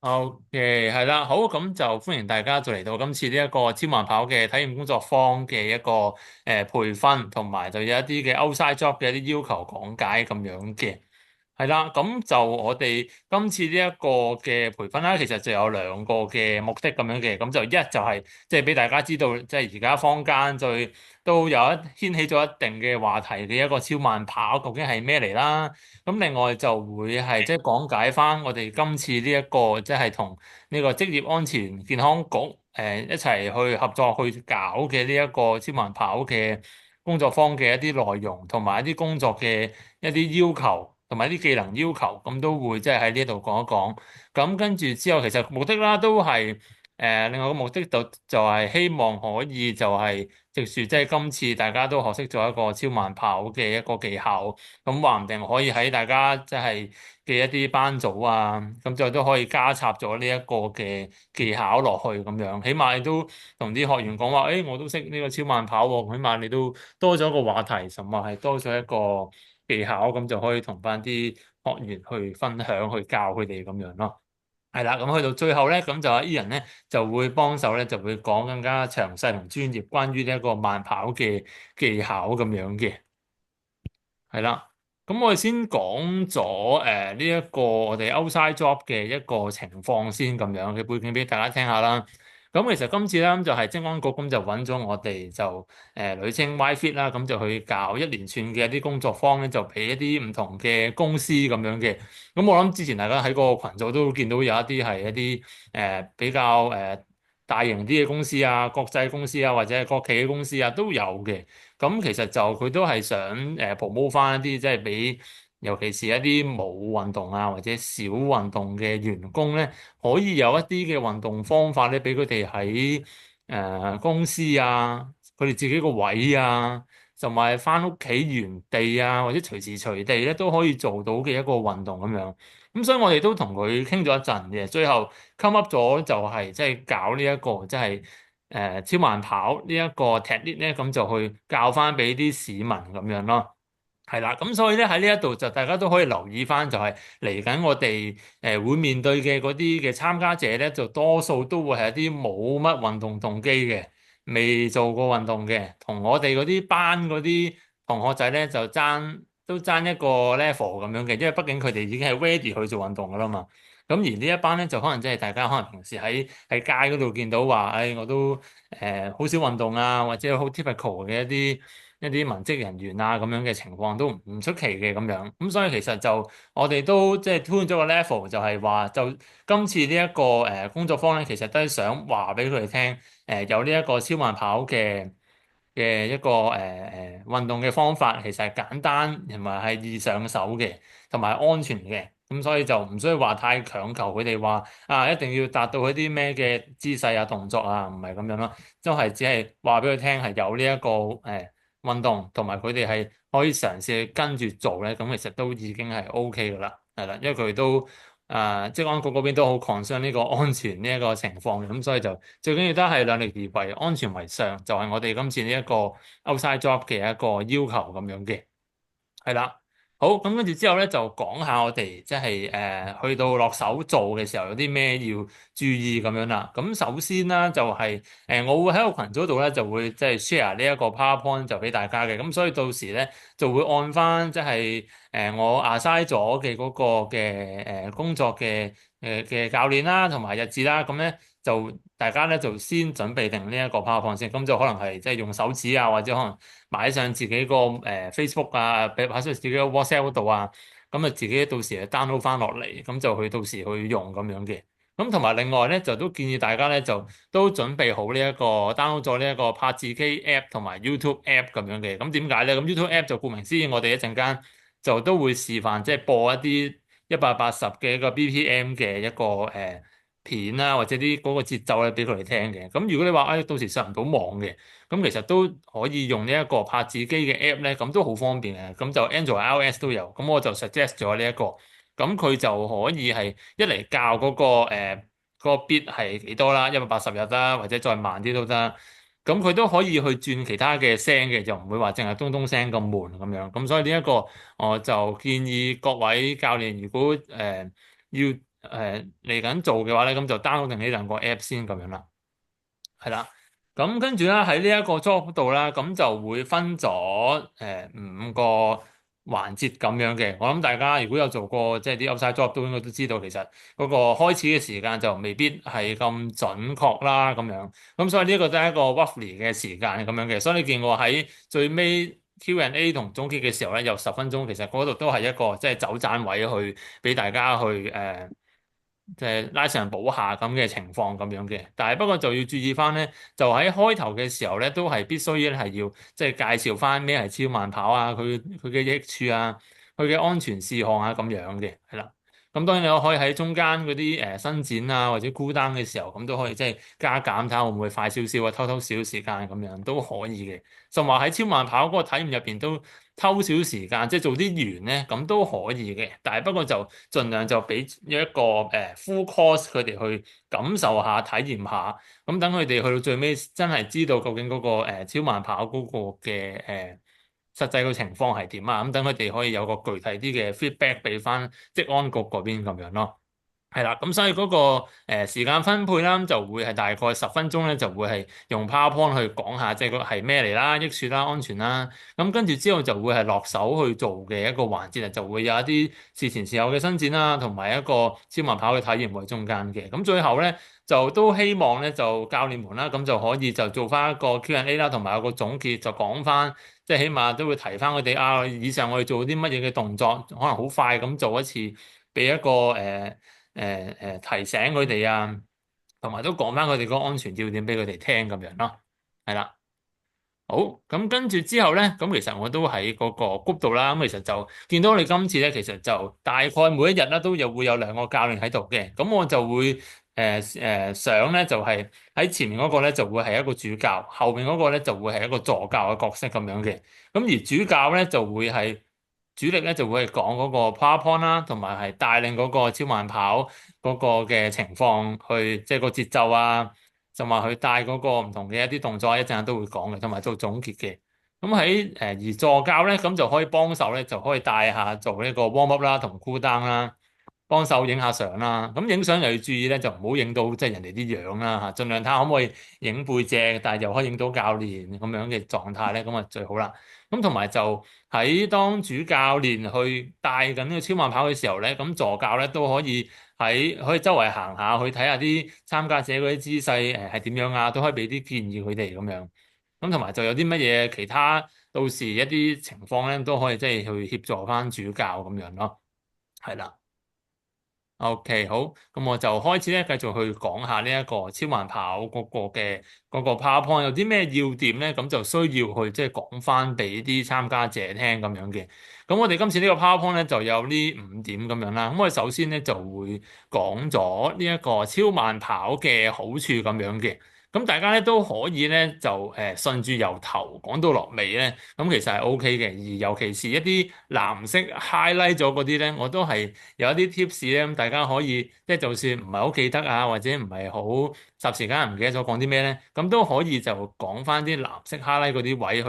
OK，係啦，好，咁就歡迎大家就嚟到今次呢一個超慢跑嘅體驗工作坊嘅一個培訓，同埋就有一啲嘅 outside job 嘅一啲要求講解咁樣嘅。係啦，咁就我哋今次呢一個嘅培訓啦，其實就有兩個嘅目的咁樣嘅，咁就一就係即係俾大家知道，即係而家坊間最都有掀起咗一定嘅話題嘅一個超慢跑究竟係咩嚟啦。咁另外就會係即係講解翻我哋今次呢一個即係同呢個職業安全健康局一齊去合作去搞嘅呢一個超慢跑嘅工作坊嘅一啲內容，同埋一啲工作嘅一啲要求，同埋一啲技能要求，咁都會即係喺呢度講一講。咁跟住之後，其實目的啦都係另外個目的就係希望可以就係藉住即係今次大家都學識咗一個超慢跑嘅一個技巧。咁話唔定可以喺大家即係嘅一啲班組啊，咁就都可以加插咗呢一個嘅技巧落去咁樣，起碼你都同啲學員講話，誒，我都識呢個超慢跑喎，起碼你都多咗一個話題，甚至係多咗一個技巧，咁就可以同翻啲學員去分享、去教佢哋咁樣咯。係啦，咁去到最後咧，咁就阿 Ian 咧就會幫手咧，就會講更加詳細同專業關於呢一個慢跑嘅技巧咁樣嘅。係啦，咁我哋先講咗呢一個我哋 outside job 嘅一個情況先咁樣嘅背景俾大家聽下啦。咁其實今次咧就係職安局咁就揾咗我哋就女稱 YFit 啦，咁就去搞一連串嘅一啲工作坊咧，就俾一啲唔同嘅公司咁樣嘅。咁我諗之前大家喺個群組都見到有一啲係一啲比較大型啲嘅公司啊、國際公司啊或者係國企嘅公司啊都有嘅。咁其實就佢都係想promote 翻一啲即係俾，尤其是一啲冇運動啊或者少運動嘅員工咧，可以有一啲嘅運動方法咧，俾佢哋喺公司啊，佢哋自己個位啊，同埋翻屋企原地啊，或者隨時隨地咧都可以做到嘅一個運動咁樣。咁所以我哋都同佢傾咗一陣嘅，最後 come up 咗就係即係搞呢一個即係。超慢跑呢一個 technique 咧，咁就去教翻俾啲市民咁樣咯，係啦，咁所以咧喺呢一度就大家都可以留意翻，就係嚟緊我哋會面對嘅嗰啲嘅參加者咧，就多數都會係一啲冇乜運動動機嘅，未做過運動嘅，同我哋嗰啲班嗰啲同學仔咧就爭一個 level 咁樣嘅，因為畢竟佢哋已經係 ready 去做運動噶啦嘛。咁而呢一班咧就可能即係大家可能平時喺街嗰度見到話，我都好少運動啊，或者好 typical 嘅一啲文職人員啊咁樣嘅情況都唔出奇嘅咁樣。咁所以其實就我哋都即係 tune 咗個 level，就係話就今次呢一個工作坊咧，其實都係想話俾佢哋聽，有呢一個超慢跑嘅一個運動嘅方法，其實係簡單同埋係易上手嘅，同埋安全嘅。咁所以就唔需要話太強求佢哋話啊，一定要達到一啲咩嘅姿勢啊、動作啊，唔係咁樣咯。都係只係話俾佢聽係有呢一個運動，同埋佢哋係可以嘗試去跟住做咧。咁其實都已經係 OK 噶啦，係啦，因為佢都職安局嗰邊都好 concern 呢個安全呢一個情況嘅，咁所以就最緊要都係量力而為，安全為上，就係我哋今次呢一個 outside job 嘅一個要求咁樣嘅。係啦，好，咁跟住之後咧，就講下我哋即係去到落手做嘅時候有啲咩要注意咁樣啦。咁首先啦，就係我會喺個群組度咧，就會即係 share 呢一個 PowerPoint 就俾大家嘅。咁所以到時咧就會按翻即係我 assign 咗嘅嗰個嘅工作嘅教練啦，同埋日誌啦，咁咧就大家咧就先準備定呢一個 PowerPoint 先。咁就可能係即係用手指啊，或者可能擺上自己個Facebook 啊，擺上自己個 WhatsApp 度啊，咁啊自己到時 download 翻落嚟，咁就去到時去用咁樣嘅。咁同埋另外咧，就都建議大家咧就都準備好呢一個 download 咗呢一個拍字機 app 同埋 YouTube app 咁樣嘅。咁點解咧？咁 YouTube app 就顧名思義，我哋一陣間就都會示範，即係播一啲180嘅一個 BPM 嘅一個片啦，或者啲嗰個節奏咧俾佢哋聽嘅。咁如果你話到時上唔到網嘅，咁其實都可以用呢一個拍子機嘅 app 咧，咁都好方便嘅。咁就 Android、iOS 都有。咁我就 suggest 咗呢一個，咁佢就可以係一嚟教嗰個個 beat 係幾多啦，180日啦，或者再慢啲都得。咁佢都可以去轉其他嘅聲嘅，就唔會話淨係咚咚聲咁悶咁樣。咁所以呢一個我就建議各位教練，如果要嚟緊做嘅話咧，咁就 download 定呢兩個 app 先咁樣啦。係啦，咁跟住咧喺呢一個 job 度啦，咁就會分咗五個環節咁樣嘅。我諗大家如果有做過即係啲 outside job 都應該都知道，其實嗰個開始嘅時間就未必係咁準確啦咁樣。咁所以呢個都係一個 roughly 嘅時間咁樣嘅。所以你見我喺最尾 Q&A 同總結嘅時候咧，有10分鐘，其實嗰度都係一個即係走盞位去俾大家去即係拉上補下咁嘅情況咁樣嘅，但係不過就要注意翻咧，就喺開頭嘅時候咧，都係必須咧係要即係介紹翻咩係超慢跑啊，佢嘅益處啊，佢嘅安全事項啊咁樣嘅，係啦。咁當然你可以喺中間嗰啲伸展啊或者 cool down 嘅時候，咁都可以即係加減睇下會唔會快少少啊，偷偷少少時間咁樣都可以嘅。甚至話喺超慢跑嗰個體驗入邊都偷少時間，即係做啲圓咧，咁都可以嘅。但係不過就盡量就俾一個full course 佢哋去感受下、體驗下，咁等佢哋去到最尾真係知道究竟嗰個超慢跑嗰個嘅實際嘅情況係點啊？咁等佢哋可以有個具體啲嘅 feedback 俾翻職安局嗰邊咁樣咯。係啦，咁所以嗰個時間分配啦，就會係大概10分鐘咧，就會係用 PowerPoint 去講下，即係個係咩嚟啦、益處啦、安全啦。咁跟住之後就會係落手去做嘅一個環節啊，就會有一啲事前事後嘅伸展啦，同埋一個超慢跑嘅體驗喺中間嘅。咁最後咧就都希望咧就教練們啦，咁就可以就做翻一個 Q&A 啦，同埋有個總結，就講翻即係起碼都會提翻佢哋啊，以上我哋做啲乜嘢嘅動作，可能好快咁做一次，俾一個提醒佢哋啊，同埋都講翻佢哋嗰個安全要點俾佢哋聽咁樣咯，係啦。好，咁跟住之後咧，咁其實我都喺嗰個 group 度啦。咁其實就見到你今次咧，其實就大概每一日咧都有會有2個教練喺度嘅。咁我就會想咧，就係喺前面嗰個咧就會係一個主教，後面嗰個咧就會係一個助教嘅角色咁樣嘅。咁而主教咧就會係主力咧就會係講嗰個 PowerPoint 啦，同埋係帶領嗰個超慢跑嗰個嘅情況去，即係個節奏啊。就話佢帶嗰個唔同嘅一啲動作，一陣間都會講嘅，同埋做總結嘅。咁喺而助教咧，咁就可以幫手咧，就可以帶下做呢個 warm up 啦，同 cool down 啦，幫手影下相啦。咁影相又要注意咧，就唔好影到即係人哋啲樣啦嚇，盡量睇下可唔可以影背脊，但係又可以影到教練咁樣嘅狀態咧，咁啊最好啦。咁同埋就喺當主教練去帶緊呢個超慢跑嘅時候咧，咁助教咧都可以周圍行下，去睇下啲參加者嗰啲姿勢係點樣啊，都可以俾啲建議佢哋咁樣。咁同埋就有啲乜嘢其他到時一啲情況咧，都可以即係去協助翻主教咁樣咯。係啦。OK，好，咁我就開始咧，繼續去講下呢一個超慢跑嗰個嘅嗰個 PowerPoint 有啲咩要點咧，咁就需要去即係講翻俾啲參加者聽咁樣嘅。咁我哋今次呢個 PowerPoint 咧就有呢5點咁樣啦。咁我哋首先咧就會講咗呢一個超慢跑嘅好處咁樣嘅。咁大家咧都可以咧就順住由頭講到落尾咧，咁其實係 OK 嘅。而尤其是一啲藍色 highlight 咗嗰啲咧，我都係有一啲 tips 咧，咁大家可以即係就算唔係好記得啊，或者唔係好霎時間唔記得咗講啲咩咧，咁都可以就講翻啲藍色 highlight 嗰啲位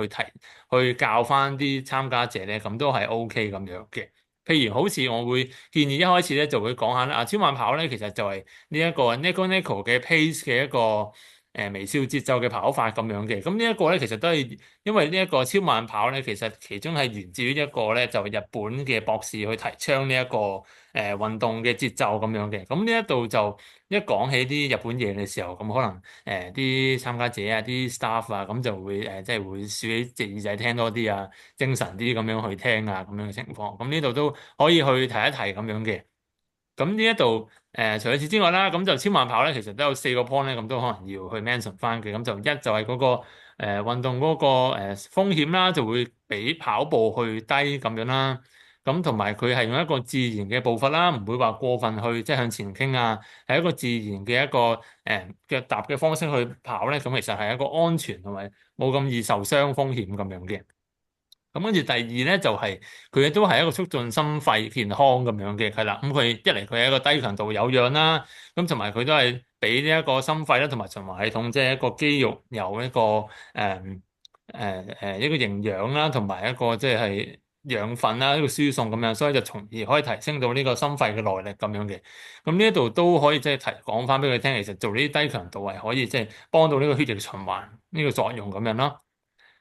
去教翻啲參加者咧，咁都係 OK 咁樣嘅。譬如好似我會建議一開始咧就會講下啦，超慢跑咧其實就係呢一個 Nico Nico 嘅 pace 嘅一個微笑節奏嘅跑法咁樣嘅。咁呢一個咧其實都係因為呢一個超慢跑咧，其實其中係源自於一個咧就日本嘅博士去提倡呢一個運動嘅節奏咁樣嘅。咁呢一度就一講起啲日本嘢嘅時候，咁可能啲參加者啊、啲 staff 啊，咁就會即係會豎起隻耳仔聽多啲啊，精神啲咁樣去聽啊，咁樣嘅情況。咁呢度都可以去提一提咁樣嘅。咁呢一度除咗此之外啦，咁就超慢跑咧，其實都有4個 point 咧，咁都可能要去 mention 翻嘅。咁就一就係嗰個運動嗰個風險啦，就會比跑步去低咁樣啦。咁同埋佢係用一個自然嘅步伐啦，唔會話過分去即係向前傾啊，係一個自然嘅一個腳踏嘅方式去跑咧。咁其實係一個安全同埋冇咁易受傷風險咁樣嘅。咁跟住第二咧就係佢亦都係一個促進心肺健康咁樣嘅，係啦。咁佢一嚟佢係一個低強度有氧啦，咁同埋佢都係俾呢一個心肺啦，同埋循環系統即係一個肌肉有一個一個營養啦，同埋一個即係養分啦，呢個輸送咁樣，所以就從而可以提升到呢個心肺嘅耐力咁樣嘅。咁呢一度都可以即係講翻俾佢聽，其實做呢啲低強度係可以即係幫到呢個血液循環呢個作用咁樣咯。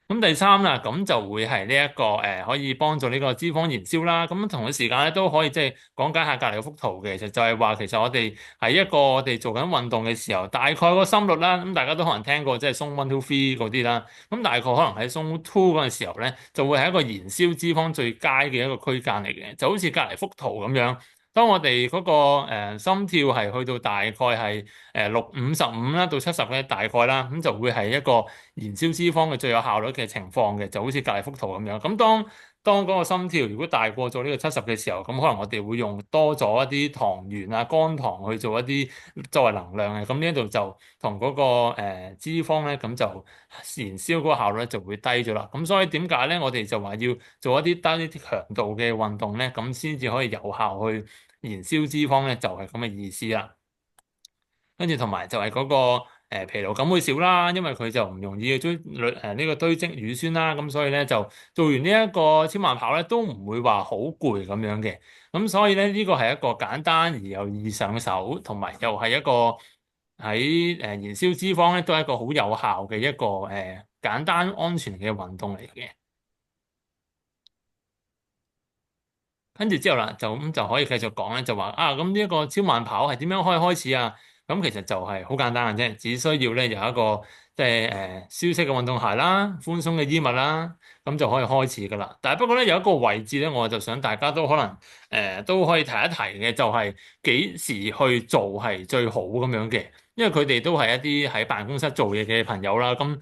咁第三啦，咁就會係呢一個可以幫助呢個脂肪燃燒啦。咁同一時間咧都可以即係講解下隔離嗰幅圖嘅，其實就係話其實我哋喺一個我哋做緊運動嘅時候，大概個心率啦，咁大家都可能聽過即係 Zone 1 to 3嗰啲啦。咁大概可能喺 Zone 2嗰陣時候咧，就會係一個燃燒脂肪最佳嘅一個區間嚟嘅，就好似隔離幅圖咁樣。當我哋嗰個心跳係去到大概係55啦到70咧，大概啦，咁就會係一個燃燒脂肪嘅最有效率嘅情況嘅，就好似隔離幅圖咁樣。咁當嗰個心跳如果大過咗呢個70嘅時候，咁可能我哋會用多咗一啲糖原啊、肝糖去做一啲作為能量嘅。咁呢一度就同嗰個脂肪咧，咁就燃燒嗰個效率就會低咗啦。咁所以點解咧？我哋就話要做一啲低啲強度嘅運動咧，咁先至可以有效去燃燒脂肪咧，就係咁嘅意思啦。跟住同埋就係嗰個疲勞感會少啦，因為佢就唔容易去呢個堆積乳酸啦，咁所以咧就做完呢一個超慢跑咧都唔會話好攰咁樣嘅。咁所以咧呢個係一個簡單而又易上手，同埋又係一個喺燃燒脂肪咧都係一個好有效嘅一個簡單安全嘅運動嚟嘅。跟住之後啦，就可以繼續講咧，就話啊，咁呢一個超慢跑係點樣可以開始啊？咁其實就係好簡單嘅啫，只需要咧有一個即係舒適嘅運動鞋啦、寬鬆嘅衣物啦，咁就可以開始噶啦。但係不過咧有一個位置咧，我就想大家都可能都可以提一提嘅，就係幾時去做係最好咁樣嘅，因為佢哋都係一啲喺辦公室做嘢嘅朋友啦，咁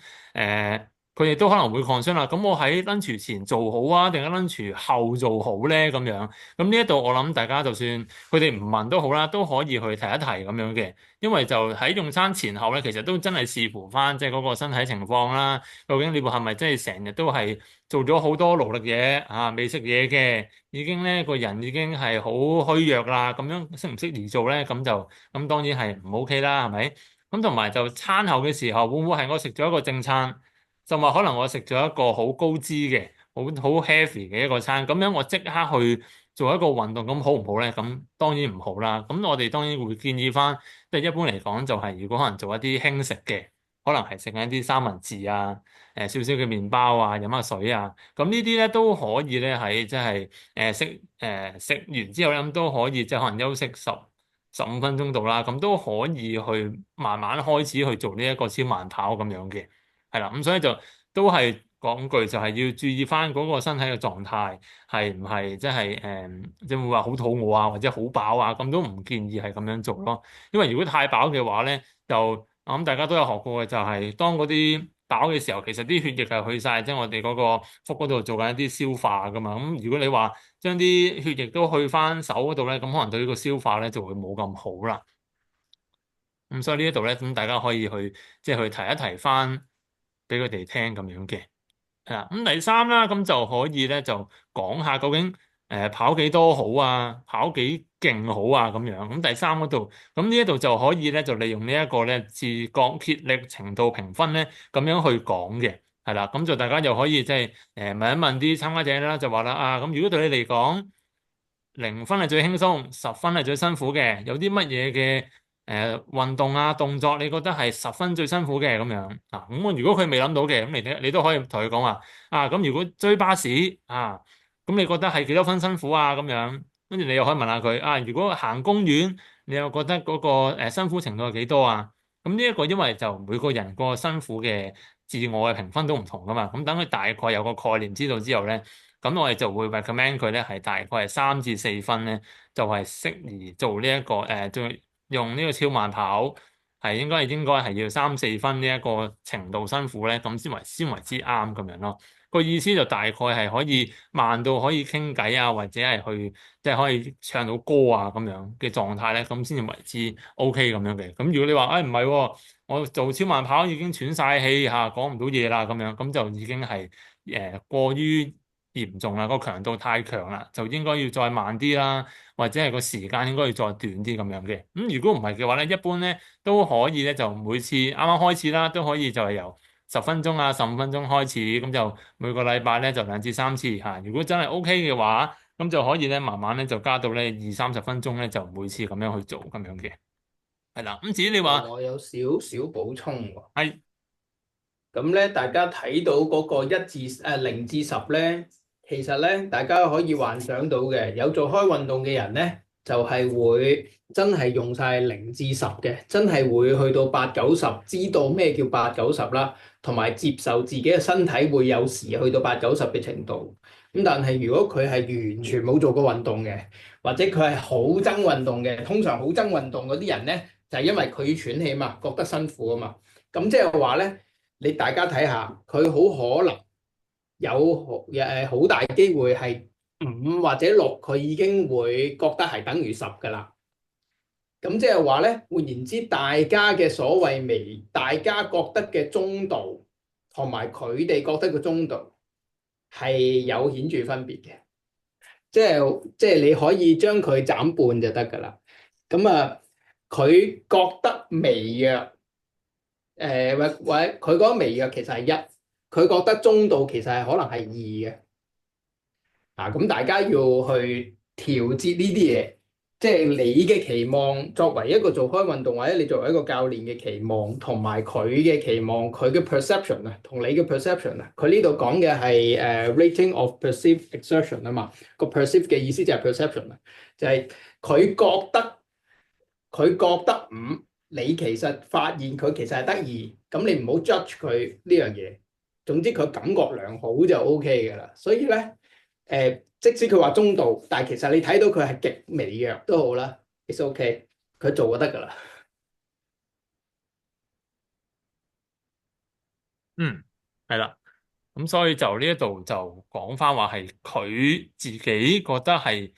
佢哋都可能會 concern 啦，咁我喺 lunch 前做好啊，定係 lunch 後做好咧？咁樣，咁呢一度我諗大家就算佢哋唔問都好啦，都可以去提一提咁樣嘅，因為就喺用餐前後咧，其實都真係視乎翻即係嗰個身體情況啦。究竟你話係咪真係成日都係做咗好多勞力嘢啊，未食嘢嘅，已經咧個人已經係好虛弱啦，咁樣適唔適宜做咧？咁當然係唔 OK 啦，係咪？咁同埋就餐後嘅時候，會唔會係我食咗一個正餐？就話可能我食咗一個好高脂嘅、好 heavy 嘅一個餐，咁樣我即刻去做一個運動，咁好唔好咧？咁當然唔好啦。咁我哋當然會建議翻，即係一般嚟講就係如果可能做一啲輕食嘅，可能係食緊一啲三文治啊、少少嘅麵包啊、飲下水啊，咁呢啲咧都可以咧喺即係食完之後咧，咁都可以即係可能休息15分鐘度啦，咁都可以去慢慢開始去做呢一個超慢跑咁樣嘅。係啦，咁所以就都係講句，就係要注意翻嗰個身體嘅狀態，係唔係即係即係會話好肚餓啊，或者好飽啊，咁都唔建議係咁樣做咯。因為如果太飽嘅話咧，就我諗大家都有學過嘅，就係當嗰啲飽嘅時候，其實啲血液係去晒，即係我哋嗰個腹嗰度做緊一啲消化噶嘛。咁如果你話將啲血液都去翻手嗰度咧，咁可能對呢個消化咧就會冇咁好啦。咁所以呢一度咧，咁大家可以去即係去提一提翻俾佢哋聽咁樣嘅。係啦，咁第三啦，咁就可以咧就講下究竟跑幾多好啊，跑幾勁好啊咁樣。咁第三嗰度，咁呢一度就可以咧就利用呢一個咧自覺竭力程度評分咧咁樣去講嘅。係啦，咁就大家又可以即係問一問啲參加者啦，就話啦啊，咁如果對你嚟講，0分係最輕鬆，10分係最辛苦嘅，有啲乜嘢嘅運動啊動作，你覺得係10分最辛苦嘅咁樣啊？咁如果佢未諗到嘅，咁你都可以同佢講話啊。咁如果追巴士啊，咁你覺得係幾多分辛苦啊？咁樣跟住你又可以問下佢啊。如果行公園，你又覺得嗰個辛苦程度係幾多啊？咁呢一個因為就每個人個辛苦嘅自我嘅評分都唔同噶嘛。咁等佢大概有個概念知道之後咧。咁我哋就會 recommend 佢咧係大概係3至4分咧，就係適宜做呢一個用呢個超慢跑，係應該係要3、4分呢一個程度辛苦咧，咁先為之啱咁樣咯。個意思就大概係可以慢到可以傾偈啊，或者係去即係可以唱到歌啊咁樣嘅狀態咧，咁先至為之 OK 咁樣嘅。咁如果你話唔係喎，我做超慢跑已經喘晒氣嚇，講唔到嘢啦咁樣，咁就已經係過於嚴重啦，個強度太強啦，就應該要再慢啲啦，或者係個時間應該要再短啲咁樣嘅。咁如果唔係嘅話咧，一般咧都可以咧，就每次啱啱開始啦，都可以就係由10分鐘啊、15分鐘開始，咁就每個禮拜咧就2至3次嚇。如果真係 OK 嘅話，咁就可以咧慢慢咧就加到咧20-30分鐘咧，就每次咁樣去做咁樣嘅。係啦，咁至於你話我有少少補充喎。係咁咧，大家睇到嗰個0至10咧，其實咧，大家可以幻想到嘅，有做開運動嘅人咧，就係會真係用晒0至10嘅，真係會去到8、90，知道咩叫8、90啦，同埋接受自己嘅身體會有時去到8、90嘅程度。咁但係如果佢係完全冇做過運動嘅，或者佢係好憎運動嘅，通常好憎運動嗰啲人咧，就係因為佢要喘氣嘛，覺得辛苦啊嘛。咁即係話咧。你大家睇下，佢好可能好大機會係5或者6，佢已經會覺得係等於10㗎啦。咁即係話咧，換言之，大家嘅所謂大家覺得嘅中度，同埋佢哋覺得嘅中度係有顯著分別嘅。即係你可以將佢斬半就得㗎啦。咁啊，佢覺得微弱。或者佢覺得微弱其實係1，佢覺得中度其實係可能係2嘅。咁大家要去調節呢啲嘢，即係你嘅期望，作為一個做開運動或者你作為一個教練嘅期望，同埋佢嘅期望，佢嘅 perception 啊，同你嘅 perception 啊，佢呢度講嘅係rating of perceived exertion 啊嘛，個 perceived 嘅意思就係 perception 啊，就係佢覺得5。你其實發現佢其實係得2，咁你唔好 judge 佢呢樣嘢。總之佢感覺良好就 OK 㗎啦。所以咧，即使佢話中度，但係其實你睇到佢係極微弱都好啦，it's OK，佢做就得㗎啦。嗯係啦。咁所以就呢一度就講翻話係佢自己覺得係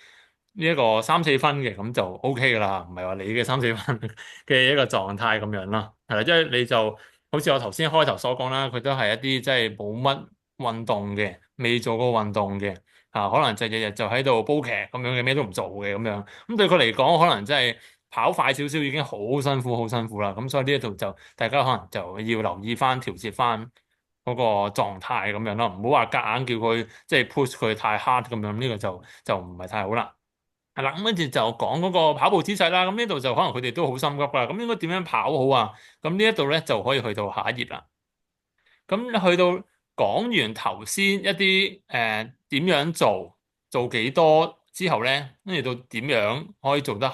呢一個3-4分嘅，咁就 OK 噶啦，唔係話你嘅3-4分嘅一個狀態咁樣啦。係啦，即係你就好似我頭先開頭所講啦，佢都係一啲即係冇乜運動嘅，未做過運動嘅，可能就日日就喺度煲劇咁樣嘅，咩都唔做嘅咁樣。咁對佢嚟講，可能真係跑快少少已經好辛苦，好辛苦啦。咁所以呢一度就大家可能就要留意翻、調節翻嗰個狀態咁樣咯，唔好話夾硬叫佢即係 push 佢太 hard 咁樣，呢個就唔係太好啦。係啦，咁跟住就講嗰個跑步姿勢啦。咁呢度就可能佢哋都好心急啦。咁應該點樣跑好啊？咁呢一度咧就可以去到下一頁啦。咁去到講完頭先一啲點樣做幾多之後咧，跟住到點樣可以做得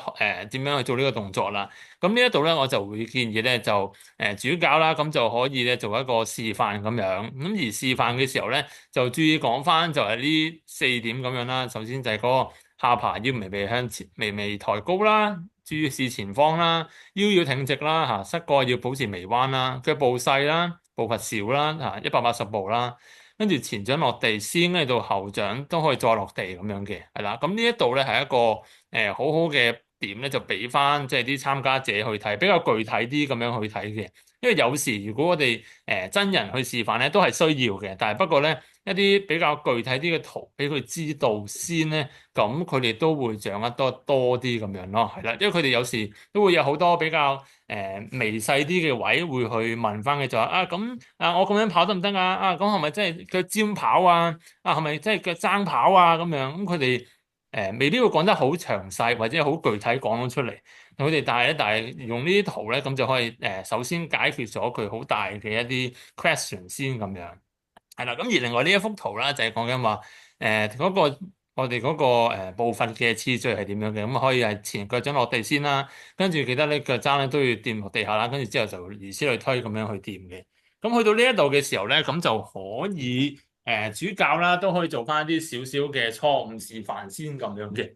點樣去做呢個動作啦。咁呢一度咧，我就會建議咧就主教啦，咁就可以咧做一個示範咁樣。咁而示範嘅時候咧，就注意講翻就係呢4點咁樣啦。首先就係嗰個下巴要微微向前，微微抬高啦，注視前方啦，腰要挺直啦，膝蓋要保持微彎啦，腳步細啦，步伐少啦，180步啦，跟住前掌落地，先喺到後掌都可以再落地咁樣嘅，係啦。咁呢一度咧係一個好好嘅點咧，就俾翻即係啲參加者去睇，比較具體啲咁樣去睇嘅。因為有時如果我哋真人去示範咧，都係需要嘅，但係不過咧一啲比較具體啲嘅圖俾佢知道先咧，咁佢哋都會掌握多啲咁樣咯，係啦，因為佢哋有時都會有好多比較微細啲嘅位會去問翻佢，就話我咁樣跑得唔得啊？咁係咪真係腳尖跑啊？係咪真係腳踭跑啊？咁樣咁佢哋未必會講得好詳細或者好具體講咗出嚟。佢哋但係用呢啲圖咧，咁就可以首先解決咗佢好大嘅一啲 question 先咁樣。係啦，咁而另外呢一幅圖啦，就係講緊話嗰個我哋嗰個部分嘅次序係點樣嘅。咁可以係前腳掌落地先啦，跟住記得咧腳踭咧都要掂落地下啦，跟住之後就如此類推咁樣去掂嘅。咁去到呢一度嘅時候咧，咁就可以主教啦，都可以做翻一啲少少嘅錯誤示範先咁樣嘅。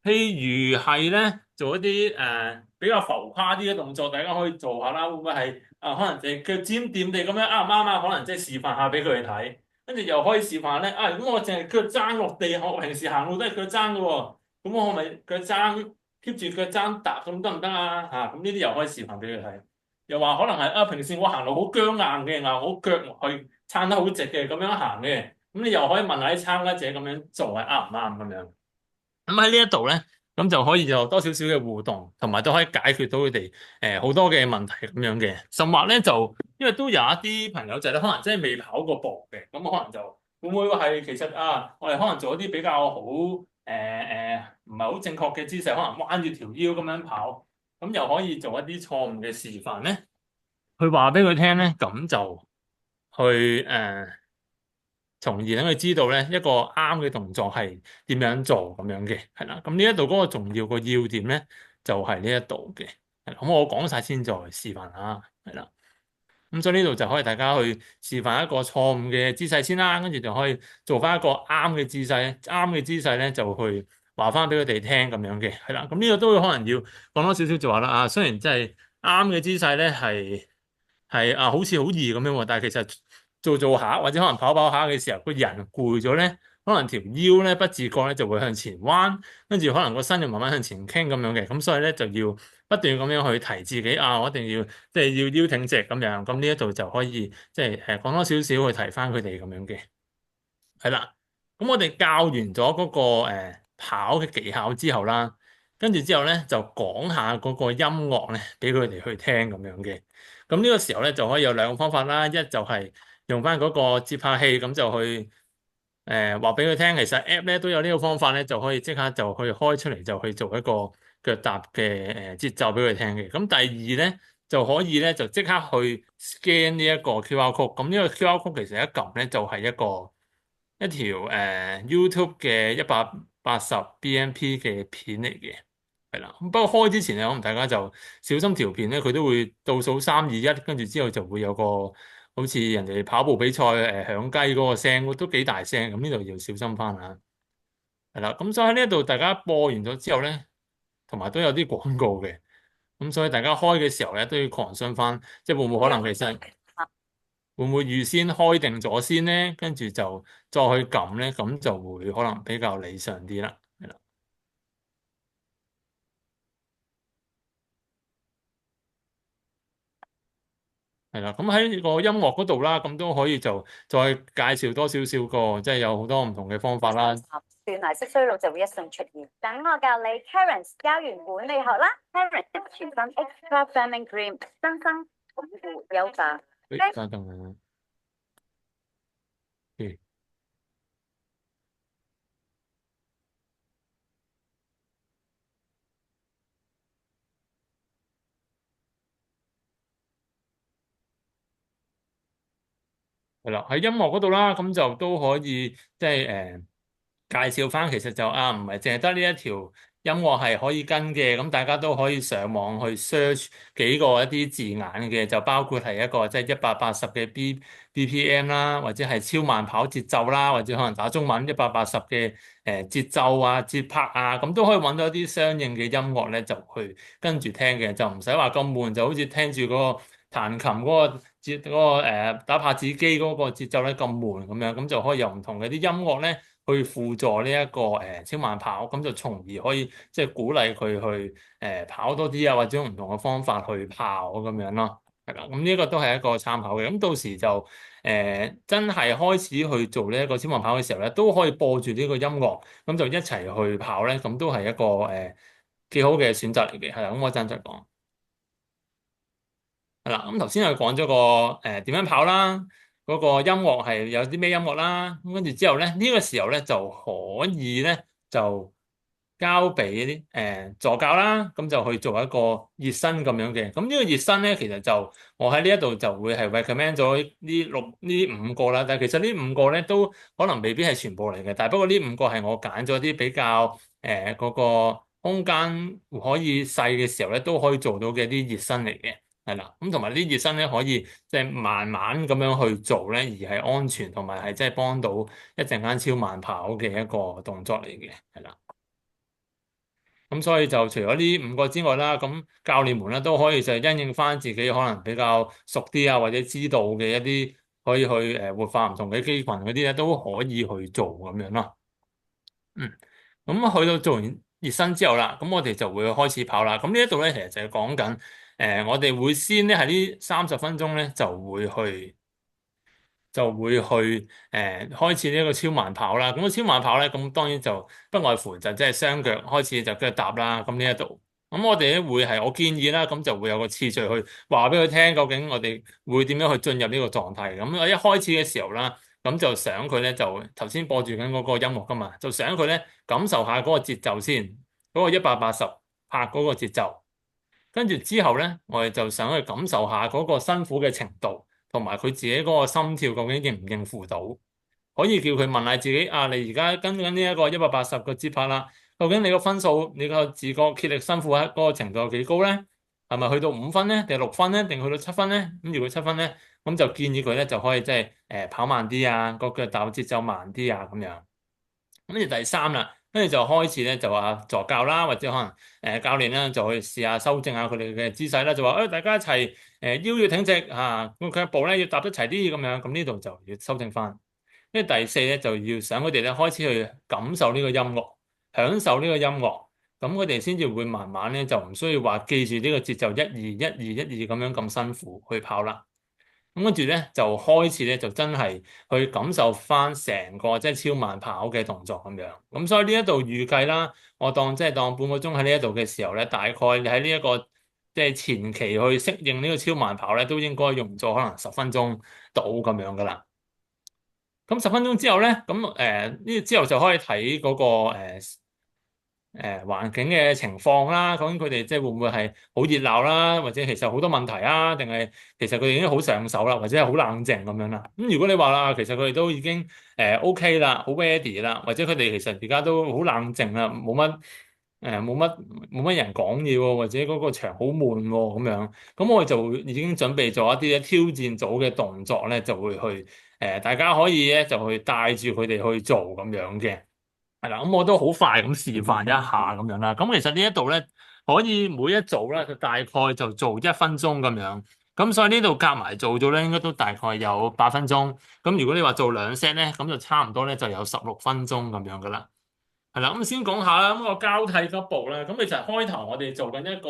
譬如係咧做一啲比較浮誇啲嘅動作，大家可以做下啦。會唔會係可能就係腳尖掂地咁樣啱唔啱啊？可能即係示範下俾佢哋睇，跟住又可以示範咧。如果我淨係腳踭落地，我平時行路都係腳踭嘅喎，咁我係咪腳踭 keep 住腳踭踏咁得唔得啊？咁呢啲又可以示範俾佢睇。又話可能係平時我行路好僵硬嘅，我腳去撐得好直嘅咁樣行嘅，咁你又可以問下啲參加者咁樣做係啱唔啱咁樣。咁喺呢一度咧，咁就可以有多少少嘅互動，同埋都可以解決到佢哋好多嘅問題咁樣嘅。甚或咧就因為都有一啲朋友仔咧，可能真係未跑過步嘅，咁可能就會唔會係其實啊，我哋可能做一啲比較好唔係好正確嘅姿勢，可能彎住條腰咁樣跑，咁又可以做一啲錯誤嘅示範咧，去話俾佢聽咧，咁就去從而等佢知道咧一個啱嘅動作係點樣做咁樣嘅，係啦。咁呢一度嗰個重要個要點咧，就係呢一度嘅。咁我講晒先再示範下，係啦。咁所以呢度就可以大家去示範一個錯誤嘅姿勢先啦，跟住就可以做翻一個啱嘅姿勢，啱嘅姿勢咧就去話翻俾佢哋聽咁樣嘅，係啦。咁呢個都會可能要講多少少就話啦啊，雖然真係啱嘅姿勢咧係啊，好似好易咁樣喎，但係其實做下或者可能跑下嘅時候，個人攰咗咧，可能條腰咧不自覺咧就會向前彎，跟住可能個身就慢慢向前傾咁樣嘅，咁所以咧就要不斷咁樣去提自己啊，我一定要即係要腰挺直咁樣，咁呢一度就可以即係講多少少去提翻佢哋咁樣嘅，係啦。咁我哋教完咗嗰個跑嘅技巧之後啦，跟住之後咧就講下嗰個音樂咧俾佢哋去聽咁樣嘅。咁呢個時候咧就可以有兩個方法啦，一就係用翻嗰個節拍器，咁就去話俾佢聽，其實 App 咧都有呢個方法咧，就可以即刻就去開出嚟，就去做一個腳踏嘅節奏俾佢聽嘅。咁第二咧就可以咧就即刻去 scan 呢一個 QR code。咁呢個 QR code 其實一撳咧就係一條YouTube 嘅180bmp 嘅片嚟嘅。係啦，不過開之前咧，可能大家就小心條片咧，佢都會倒數3、2、1，跟住之後就會有個好似人哋跑步比賽響雞嗰個聲，都幾大聲，咁呢度要小心翻啊。係啦，咁所以喺呢一度大家播完咗之後咧，同埋都有啲廣告嘅，咁所以大家開嘅時候咧都要 concern 翻，即係會唔會可能其實會唔會預先開定咗先咧，跟住就再去撳咧，咁就會可能比較理想啲啦。係啦。係啦，咁喺個音樂嗰度啦，咁都可以就再介紹多少少個，即係有好多唔同嘅方法啦。斷崖式衰老就會一瞬出現。等我教你 Karen 膠原管理學啦，Karen 全新 Extra Firming Cream，新生保護優化。等等。嗯，係啦，喺音樂嗰度啦，咁就都可以即係介紹翻，其實就啊唔係淨係得呢一條音樂係可以跟嘅，咁大家都可以上網去 search 幾個一啲字眼嘅，就包括係一個即係180嘅 BPM 啦，或者係超慢跑節奏啦，或者可能打中文180嘅節奏啊、節拍啊，咁都可以揾到一啲相應嘅音樂咧，就去跟住聽嘅，就唔使話咁悶，就好似聽住嗰個彈琴嗰個節嗰個打拍子機嗰個節奏咧咁悶咁樣，咁就可以有唔同嘅啲音樂咧。去輔助呢一個超慢跑，咁就從而可以即係鼓勵佢去跑多啲啊，或者用唔同嘅方法去跑咁樣咯，係啦。咁呢個都係一個參考嘅。咁到時就真係開始去做呢一個超慢跑嘅時候咧，都可以播住呢個音樂，咁就一齊去跑咧，咁都係一個幾好嘅選擇嚟嘅，係啦。咁我陣再講。係啦，咁頭先又講咗個點樣跑啦，嗰個音樂係有啲咩音樂啦，咁跟住之後咧，呢個時候咧就可以咧就交俾啲助教啦，咁就去做一個熱身咁樣嘅。咁呢個熱身咧，其實就我喺呢一度就會係 recommend 咗呢五個啦，但係其實呢五個咧都可能未必係全部嚟嘅，但係不過呢五個係我揀咗啲比較嗰個空間可以細嘅時候咧都可以做到嘅啲熱身嚟嘅。係啦，咁同埋啲熱身咧可以即係慢慢咁樣去做咧，而係安全同埋係即係幫到一陣間超慢跑嘅一個動作嚟嘅，係啦。咁所以就除咗呢五個之外啦，咁教練們咧都可以就因應翻自己可能比較熟啲啊，或者知道嘅一啲可以去活化唔同嘅肌群嗰啲咧，都可以去做咁樣咯。嗯，咁去到做完熱身之後啦，咁我哋就會開始跑啦。咁呢一度咧，其實就係講緊，我哋會先咧喺呢30分鐘咧就會去就會去開始呢一個超慢跑啦。咁個超慢跑咧，咁當然就不外乎就即係雙腳開始就腳踏啦。咁呢一度，咁我哋咧會係我建議啦，咁就會有個次序去話俾佢聽，究竟我哋會點樣去進入呢個狀態。咁我一開始嘅時候啦，咁就想佢咧就頭先播住緊嗰個音樂噶嘛，就想佢咧感受下嗰個節奏先，嗰個180拍嗰個節奏。跟住之後咧，我哋就想去感受下嗰個辛苦嘅程度，同埋佢自己嗰個心跳究竟應唔應付到。可以叫佢問下自己啊，你而家跟緊呢一個180個節拍啦，究竟你個分數，你個自覺竭力辛苦喺嗰個程度有幾高咧？係咪去到5分咧，定係6分咧，定去到7分咧？咁如果7分咧，咁就建議佢咧就可以即係跑慢啲啊，個腳踏節奏慢啲啊咁樣。跟住第三啦，跟住就開始咧就話助教啦，或者可能教練啦，就去試下修正下佢哋嘅姿勢啦，就話大家一齊腰要挺直嚇，咁腳步咧要踏得齊啲咁樣，咁呢度就要修正翻。跟住第四咧就要想佢哋咧開始去感受呢個音樂，享受呢個音樂，咁佢哋先至會慢慢咧就唔需要話記住呢個節奏1、2、1、2、1、2咁樣咁辛苦去跑啦。咁跟住咧就開始咧就真係去感受翻成個即係超慢跑嘅動作咁樣。咁所以呢一度預計啦，我當半個鐘喺呢一度嘅時候咧，大概喺呢一個即係前期去適應呢個超慢跑咧，都應該用咗可能10分鐘到咁樣噶啦。咁10分鐘之後咧，咁呢之後就可以睇嗰個環境嘅情況啦，究竟佢哋即係會唔會係好熱鬧啦，或者其實好多問題啊，定係其實佢哋已經好上手啦，或者係好冷靜咁樣啦。咁如果你話啦，其實佢哋都已經OK 啦，好 ready 啦，或者佢哋其實而家都好冷靜啦，冇乜人講嘢喎，或者嗰個場好悶喎咁樣，咁我哋就已經準備咗一啲挑戰組嘅動作咧，就會去大家可以咧就去帶住佢哋去做咁樣嘅。係啦，咁我都好快咁示範一下咁樣啦。咁其實呢一度咧，可以每一組咧，就大概就做1分鐘咁樣。咁所以呢度夾埋做咗咧，應該都大概有8分鐘。咁如果你話做2 set 咧，咁就差唔多咧，就有16分鐘咁樣噶啦。係啦，咁先講下啦。咁個交替急步咧，咁其實開頭我哋做緊一個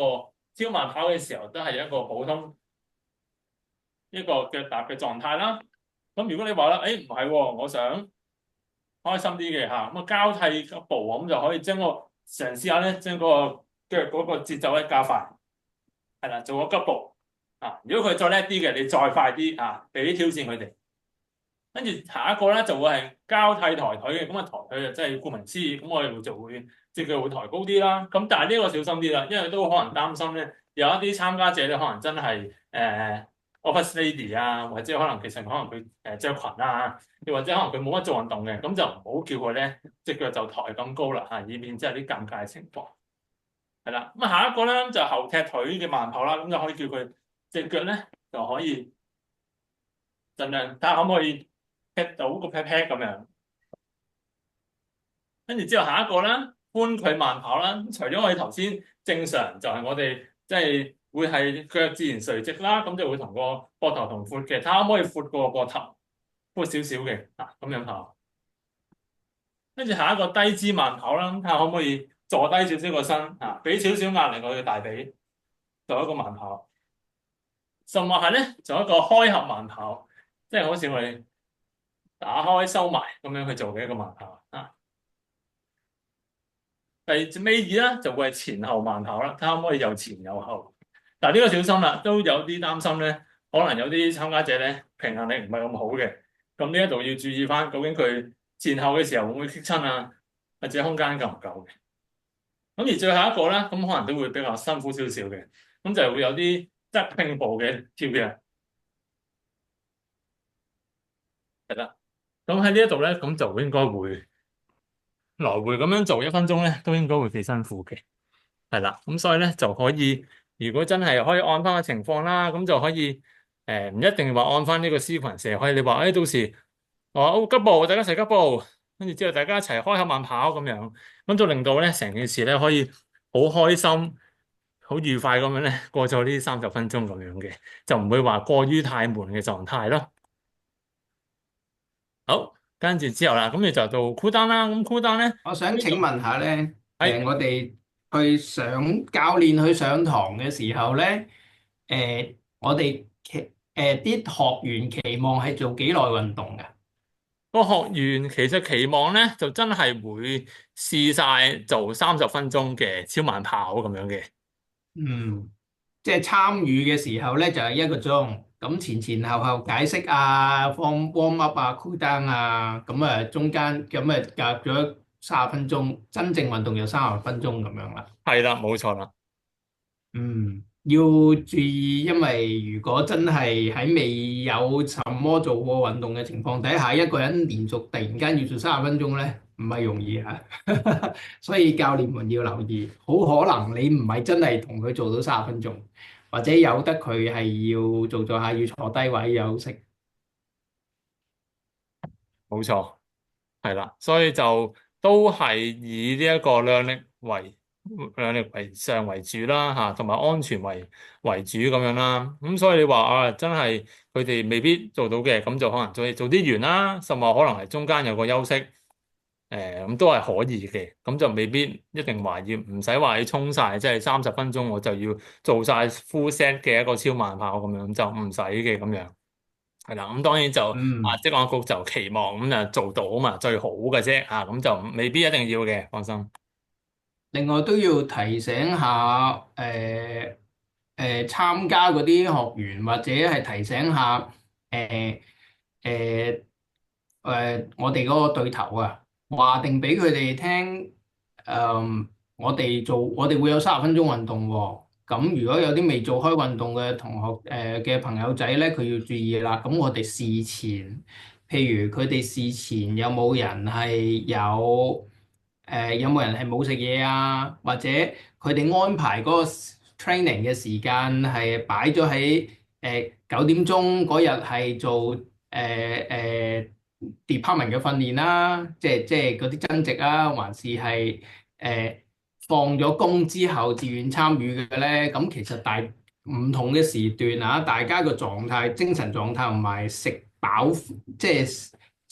超慢跑嘅時候，都係一個普通一個腳踏嘅狀態啦。咁如果你話啦，唔係喎，我想開心啲嘅嚇，咁啊交替急步，咁就可以將個嘗試下咧，將嗰個腳嗰個節奏咧加快，係啦，做個急步啊！如果佢再叻啲嘅，你再快啲啊，俾啲挑戰佢哋。跟住下一個咧就會係交替抬腿嘅，咁啊抬腿就真係顧名思義，咁我哋就會隻腳會抬高啲啦。咁但係呢個小心啲啦，因為都可能擔心咧，有一啲參加者咧可能真係oversleep 啊，或者可能其實可能佢着裙啊，又或者可能佢冇乜做運動嘅，咁就唔好叫佢咧隻腳就抬咁高啦嚇，以免即係啲尷尬嘅情況。係啦，咁下一個咧就後踢腿嘅慢跑啦，咁就可以叫佢隻腳咧就可以盡量睇下可唔可以踢到個 pat pat 咁樣。跟住之後下一個啦，寬距慢跑啦，除咗我哋頭先正常就係我哋即係會係腳自然垂直啦，咁就會同個膊頭同闊嘅，睇下可唔可以闊過個膊頭，闊少少嘅嗱咁樣跑。跟住下一個低姿慢跑啦，睇下可唔可以坐低少少個身啊，俾少少壓力我嘅大髀，做一個慢跑。甚或係咧做一個開合慢跑，即係好似我哋打開收埋咁樣去做嘅一個慢跑啊。第尾二咧就會係前後慢跑啦，睇下可唔可以又前又後。但係呢個小心啦，都有啲擔心咧，可能有啲參加者咧平衡力唔係咁好嘅，咁呢一度要注意翻，究竟佢前後嘅時候會唔會棘親啊，或者空間夠唔夠嘅。咁而最後一個咧，咁可能都會比較辛苦少少嘅，咁就會有啲側拼步嘅跳躍，係啦。咁喺呢一度咧，咁就應該會來回咁樣做1分鐘咧，都應該會幾辛苦嘅，係啦。咁所以咧就可以，如果真係可以按翻個情況啦，咁就可以唔一定話按翻呢個 sequence，可以你話到時我急步，大家一齊急步，跟住之後大家一齊開合慢跑咁樣，咁就令到咧成件事咧可以好開心、好愉快咁樣咧過咗呢30分鐘咁樣嘅，就唔會話過於太悶嘅狀態咯。好，跟住之後啦，咁你就到 cool down 啦。咁 cool down 咧，我想請問下咧，係我哋教練去上堂嘅時候咧，我哋啲學員期望係做幾耐運動嘅？個學員其實期望咧就真係會試晒做30分鐘嘅超慢跑咁樣嘅。嗯，即係參與嘅時候咧就係1個鐘，咁前前後後解釋啊、warm up 啊、cool down 啊，咁啊中間咁啊隔咗30分鐘，真正運動就30分鐘咁樣啦。係啦，冇錯啦。嗯，要注意，因為如果真係喺未有什麼做過運動嘅情況底下，一個人連續突然間要做30分鐘咧，唔係容易啊。所以教練們要留意，好可能你唔係真係同佢做到30分鐘，或者有得佢係要做下要坐低位休息。冇錯，係啦，所以就都係以呢一個量力為上為主啦，嚇，同埋安全為主咁樣啦。咁所以你話啊，真係佢哋未必做到嘅，咁就可能做啲完啦，甚至可能係中間有個休息，咁都係可以嘅。咁就未必一定話唔使話要衝晒，即係30分鐘我就要做晒 full set 嘅一個超慢跑咁樣，就唔使嘅咁樣。係啦，咁當然就嗯，職安局就期望咁啊做到啊嘛，最好嘅啫啊，咁就未必一定要嘅，放心。另外都要提醒下參加嗰啲學員，或者係提醒下誒誒我哋嗰個對頭啊，話定俾佢哋聽，我哋會有30分鐘運動喎。咁如果有啲未做開運動嘅同學嘅朋友仔咧，佢要注意啦。咁我哋事前，譬如佢哋事前有冇人係有冇人係冇食嘢啊？或者佢哋安排嗰個 training 嘅時間係擺咗喺9點鐘嗰日係做department 嘅訓練啦，即係嗰啲增值啊，還是係放咗工之後自願參與嘅咧？咁其實唔同嘅時段啊，大家嘅狀態、精神狀態同埋食飽，即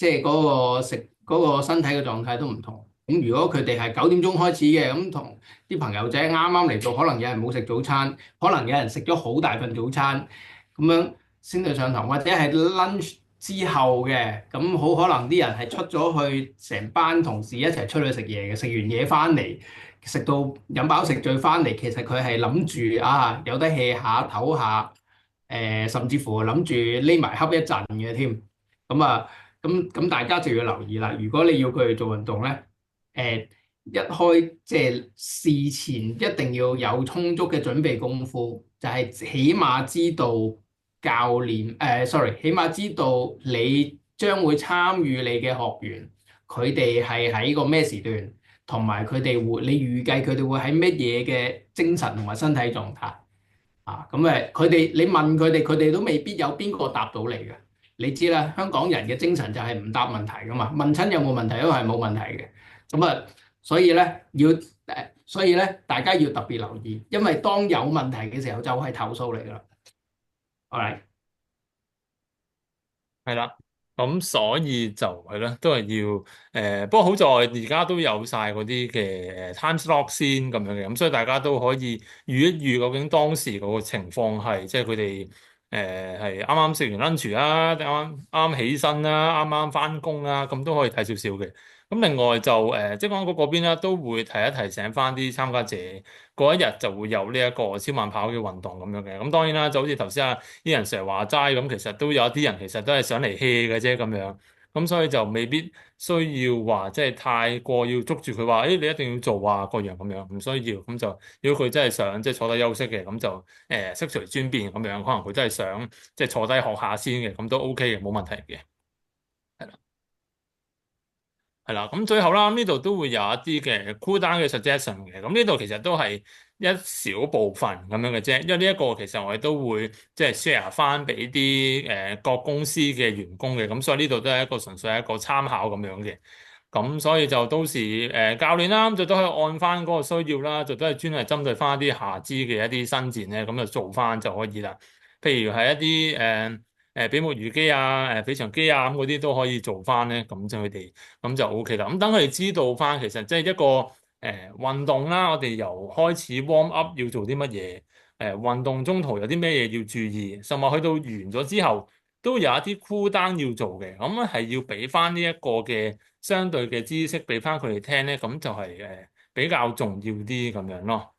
係嗰個身體嘅狀態都唔同。咁如果佢哋係9點鐘開始嘅，咁同啲朋友仔啱啱嚟到，可能有人冇食早餐，可能有人食咗好大份早餐，咁樣先至上堂，或者係 lunch 之後嘅，咁好可能啲人係出咗去，成班同事一齊出去食嘢嘅，食完嘢翻嚟，食到飲飽食醉翻嚟，其實佢係諗住啊有得 hea 下唞下，甚至乎諗住匿埋瞌一陣嘅添，咁啊，咁大家就要留意啦。如果你要佢哋做運動咧，即係事前一定要有充足嘅準備功夫，就係起碼知道起碼知道你將會參與你嘅學員，佢哋係喺個咩時段，同埋你預計佢哋會喺乜嘢嘅精神同埋身體狀態啊？咁你問佢哋，佢哋都未必有邊個答到你嘅。你知啦，香港人嘅精神就係唔答問題噶嘛，問親有冇問題都係冇問題嘅。咁啊，所以咧，大家要特別留意，因為當有問題嘅時候就係投訴嚟噶啦。好嚟，係啦，咁所以就係啦，都係要不過好在而家都有晒嗰啲嘅time slot 先咁樣嘅，咁所以大家都可以預一預究竟當時嗰個情況係，即係佢哋係啱啱食完 lunch 啊，啱啱起身啦，啱啱翻工啦，咁都可以睇少少嘅。咁另外就職安局嗰邊咧都會提醒翻啲參加者，嗰一日就會有呢一個超慢跑嘅運動咁樣嘅。咁當然啦，就好似頭先啲人成日話齋咁，其實都有啲人其實都係想嚟 hea 嘅啫咁樣。咁所以就未必需要話即係太過要捉住佢話，你一定要做啊各樣咁樣，唔需要。咁就如果佢真係想即係坐低休息嘅，咁就悉隨尊便咁樣。可能佢真係想即係坐低學下先嘅，咁都 OK 嘅，冇問題嘅。係啦，咁最後啦，呢度都會有一啲嘅 cool down 嘅 suggestion 嘅，咁呢度其實都係一小部分咁樣嘅啫，因為呢一個其實我哋都會即係 share 翻俾啲各公司嘅員工嘅，咁所以呢度都係一個純粹係一個參考咁樣嘅，咁所以就到時教練啦，咁就都可以按翻嗰個需要啦，就都係專係針對翻一啲下肢嘅一啲伸展咧，咁就做翻就可以啦。譬如係一啲比目魚肌啊、腓腸肌啊咁嗰啲都可以做翻咧，咁就佢哋咁就 O K 啦。咁等佢哋知道翻，其實即係一個運動啦，我哋由開始 warm up 要做啲乜嘢，運動中途有啲咩嘢要注意，甚至去到完咗之後都有一啲 cool down 要做嘅，咁咧係要俾翻呢一個嘅相對嘅知識俾翻佢哋聽咧，咁就係比較重要啲咁樣咯。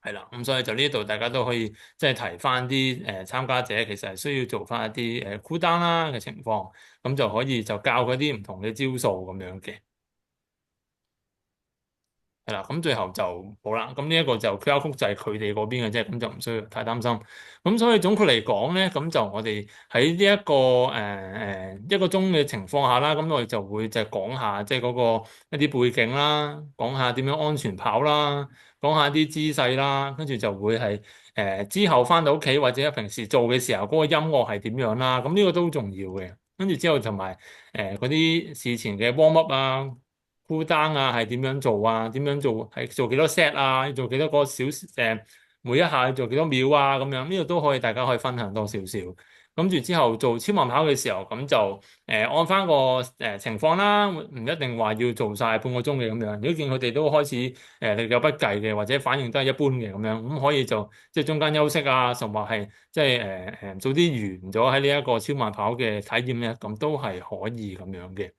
係啦，咁所以就呢度大家都可以即係提翻啲參加者，其實係需要做翻一啲cool down 啦嘅情況，咁就可以就教嗰啲唔同嘅招數咁樣嘅。係啦，咁最後就好啦。咁呢一個就 QR code 就係佢哋嗰邊嘅啫，咁就唔需要太擔心。咁所以總括嚟講咧，咁就我哋喺呢一個一個鐘嘅情況下啦，咁我哋就會就係講下即係嗰個一啲背景啦，講下點樣安全跑啦，講下啲姿勢啦，跟住就會係之後翻到屋企或者平時做嘅時候嗰個音樂係點樣啦。咁呢個都重要嘅。跟住之後同埋嗰啲事前嘅 warm up 啊。cool down 啊，係點樣做啊？點樣做？係做幾多 set 啊？要做幾多個小時？每一下要做幾多秒啊？咁樣呢度都可以，大家可以分享多少少。跟住之後做超慢跑嘅時候，咁就按翻個情況啦，唔一定話要做晒半個鐘嘅咁樣。如果見佢哋都開始力有不繼嘅，或者反應都係一般嘅咁樣，咁可以就即係中間休息啊，甚至係即係早啲完咗喺呢一個超慢跑嘅體驗咧，咁都係可以咁樣嘅。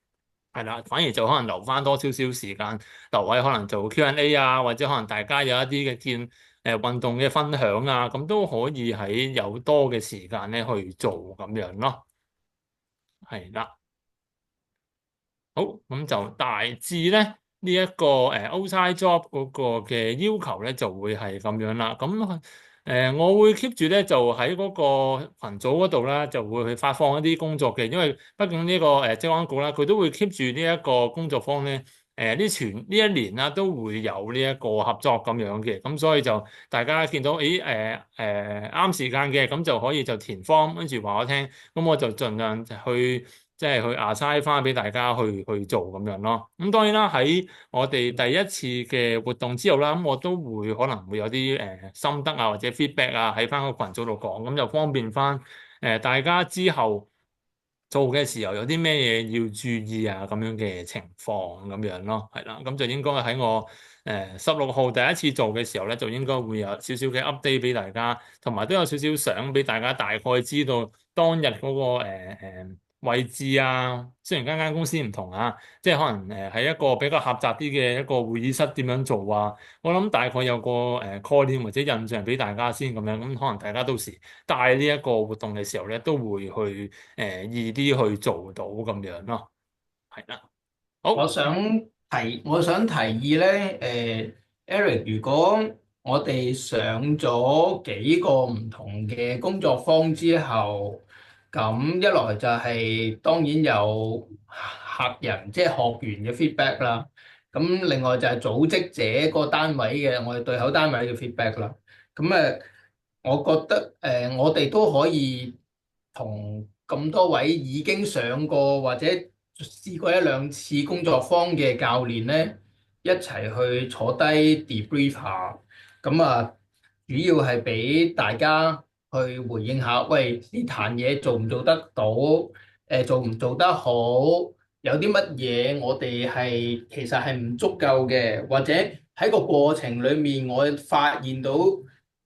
係啦，反而就可能留翻多少少時間留位，可能做 Q&A 啊，或者可能大家有一啲嘅運動嘅分享啊，咁都可以喺有多嘅時間咧去做咁樣咯。係啦，好，咁就大致咧呢一個outside job 嗰個嘅要求咧就會係咁樣啦。咁我會 keep 住咧，就喺嗰個群組嗰度啦，就會去發放一啲工作嘅，因為畢竟呢個職安局啦，佢都會 keep 住呢一個工作坊咧，呢一年啦都會有呢一個合作咁樣嘅，咁所以就大家見到啱時間嘅，咁就可以就填 form，跟住話我聽，咁我就盡量去。即係去 assign 翻俾大家去做咁樣咯。咁當然啦，喺我哋第一次嘅活動之後啦，咁我都會可能會有啲心得啊或者 feedback 啊喺翻個群組度講，咁就方便翻大家之後做嘅時候有啲咩嘢要注意啊咁樣嘅情況咁樣咯，係啦，咁就應該喺我16號第一次做嘅時候咧，就應該會有少少嘅 update 俾大家，同埋都有少少相俾大家大概知道當日嗰個位置啊，雖然間間公司唔同啊，即係可能喺一個比較狹窄啲嘅一個會議室點樣做啊，我諗大概有個概念或者印象俾大家先咁樣，咁可能大家到時帶呢一個活動嘅時候咧，都會去易啲去做到咁樣咯，係啦，好。我想提議咧，Eric，如果我哋上咗幾個唔同嘅工作坊之後，咁一來就係當然有客人即係學員嘅 feedback 啦，咁另外就係組織者個單位嘅我哋對口單位嘅 feedback 啦，咁我覺得我哋都可以同咁多位已經上過或者試過一兩次工作坊嘅教練咧，一齊去坐低 debrief 下，咁主要係俾大家去回應下，喂，呢壇嘢做唔做得到？做唔做得好？有啲乜嘢我哋其實係唔足夠嘅，或者喺個過程裡面我發現到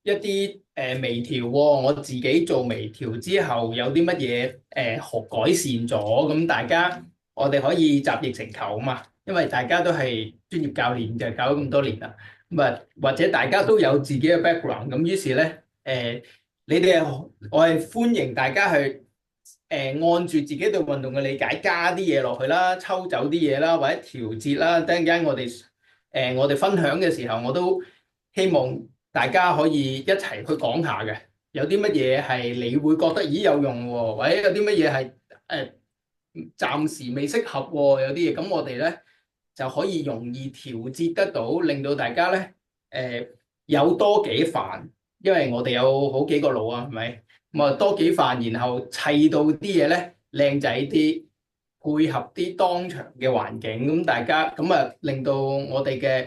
一啲微調喎，我自己做微調之後有啲乜嘢學改善咗，咁大家我哋可以集腋成裘啊嘛，因為大家都係專業教練嘅，教咗咁多年啦，咁或者大家都有自己嘅 background，咁於是咧你哋我係歡迎大家去按住自己對運動嘅理解加啲嘢落去啦，抽走啲嘢啦，或者調節啦，等陣間我哋分享嘅時候，我都希望大家可以一齊去講下嘅，有啲乜嘢係你會覺得咦有用喎，或者有啲乜嘢係暫時未適合喎，有啲嘢咁我哋咧就可以容易調節得到，令到大家咧有多幾範，因為我哋有好幾個腦啊，係咪？咁多幾範，然後砌到啲嘢咧靚仔啲，配合啲當場嘅環境，咁大家咁令到我哋嘅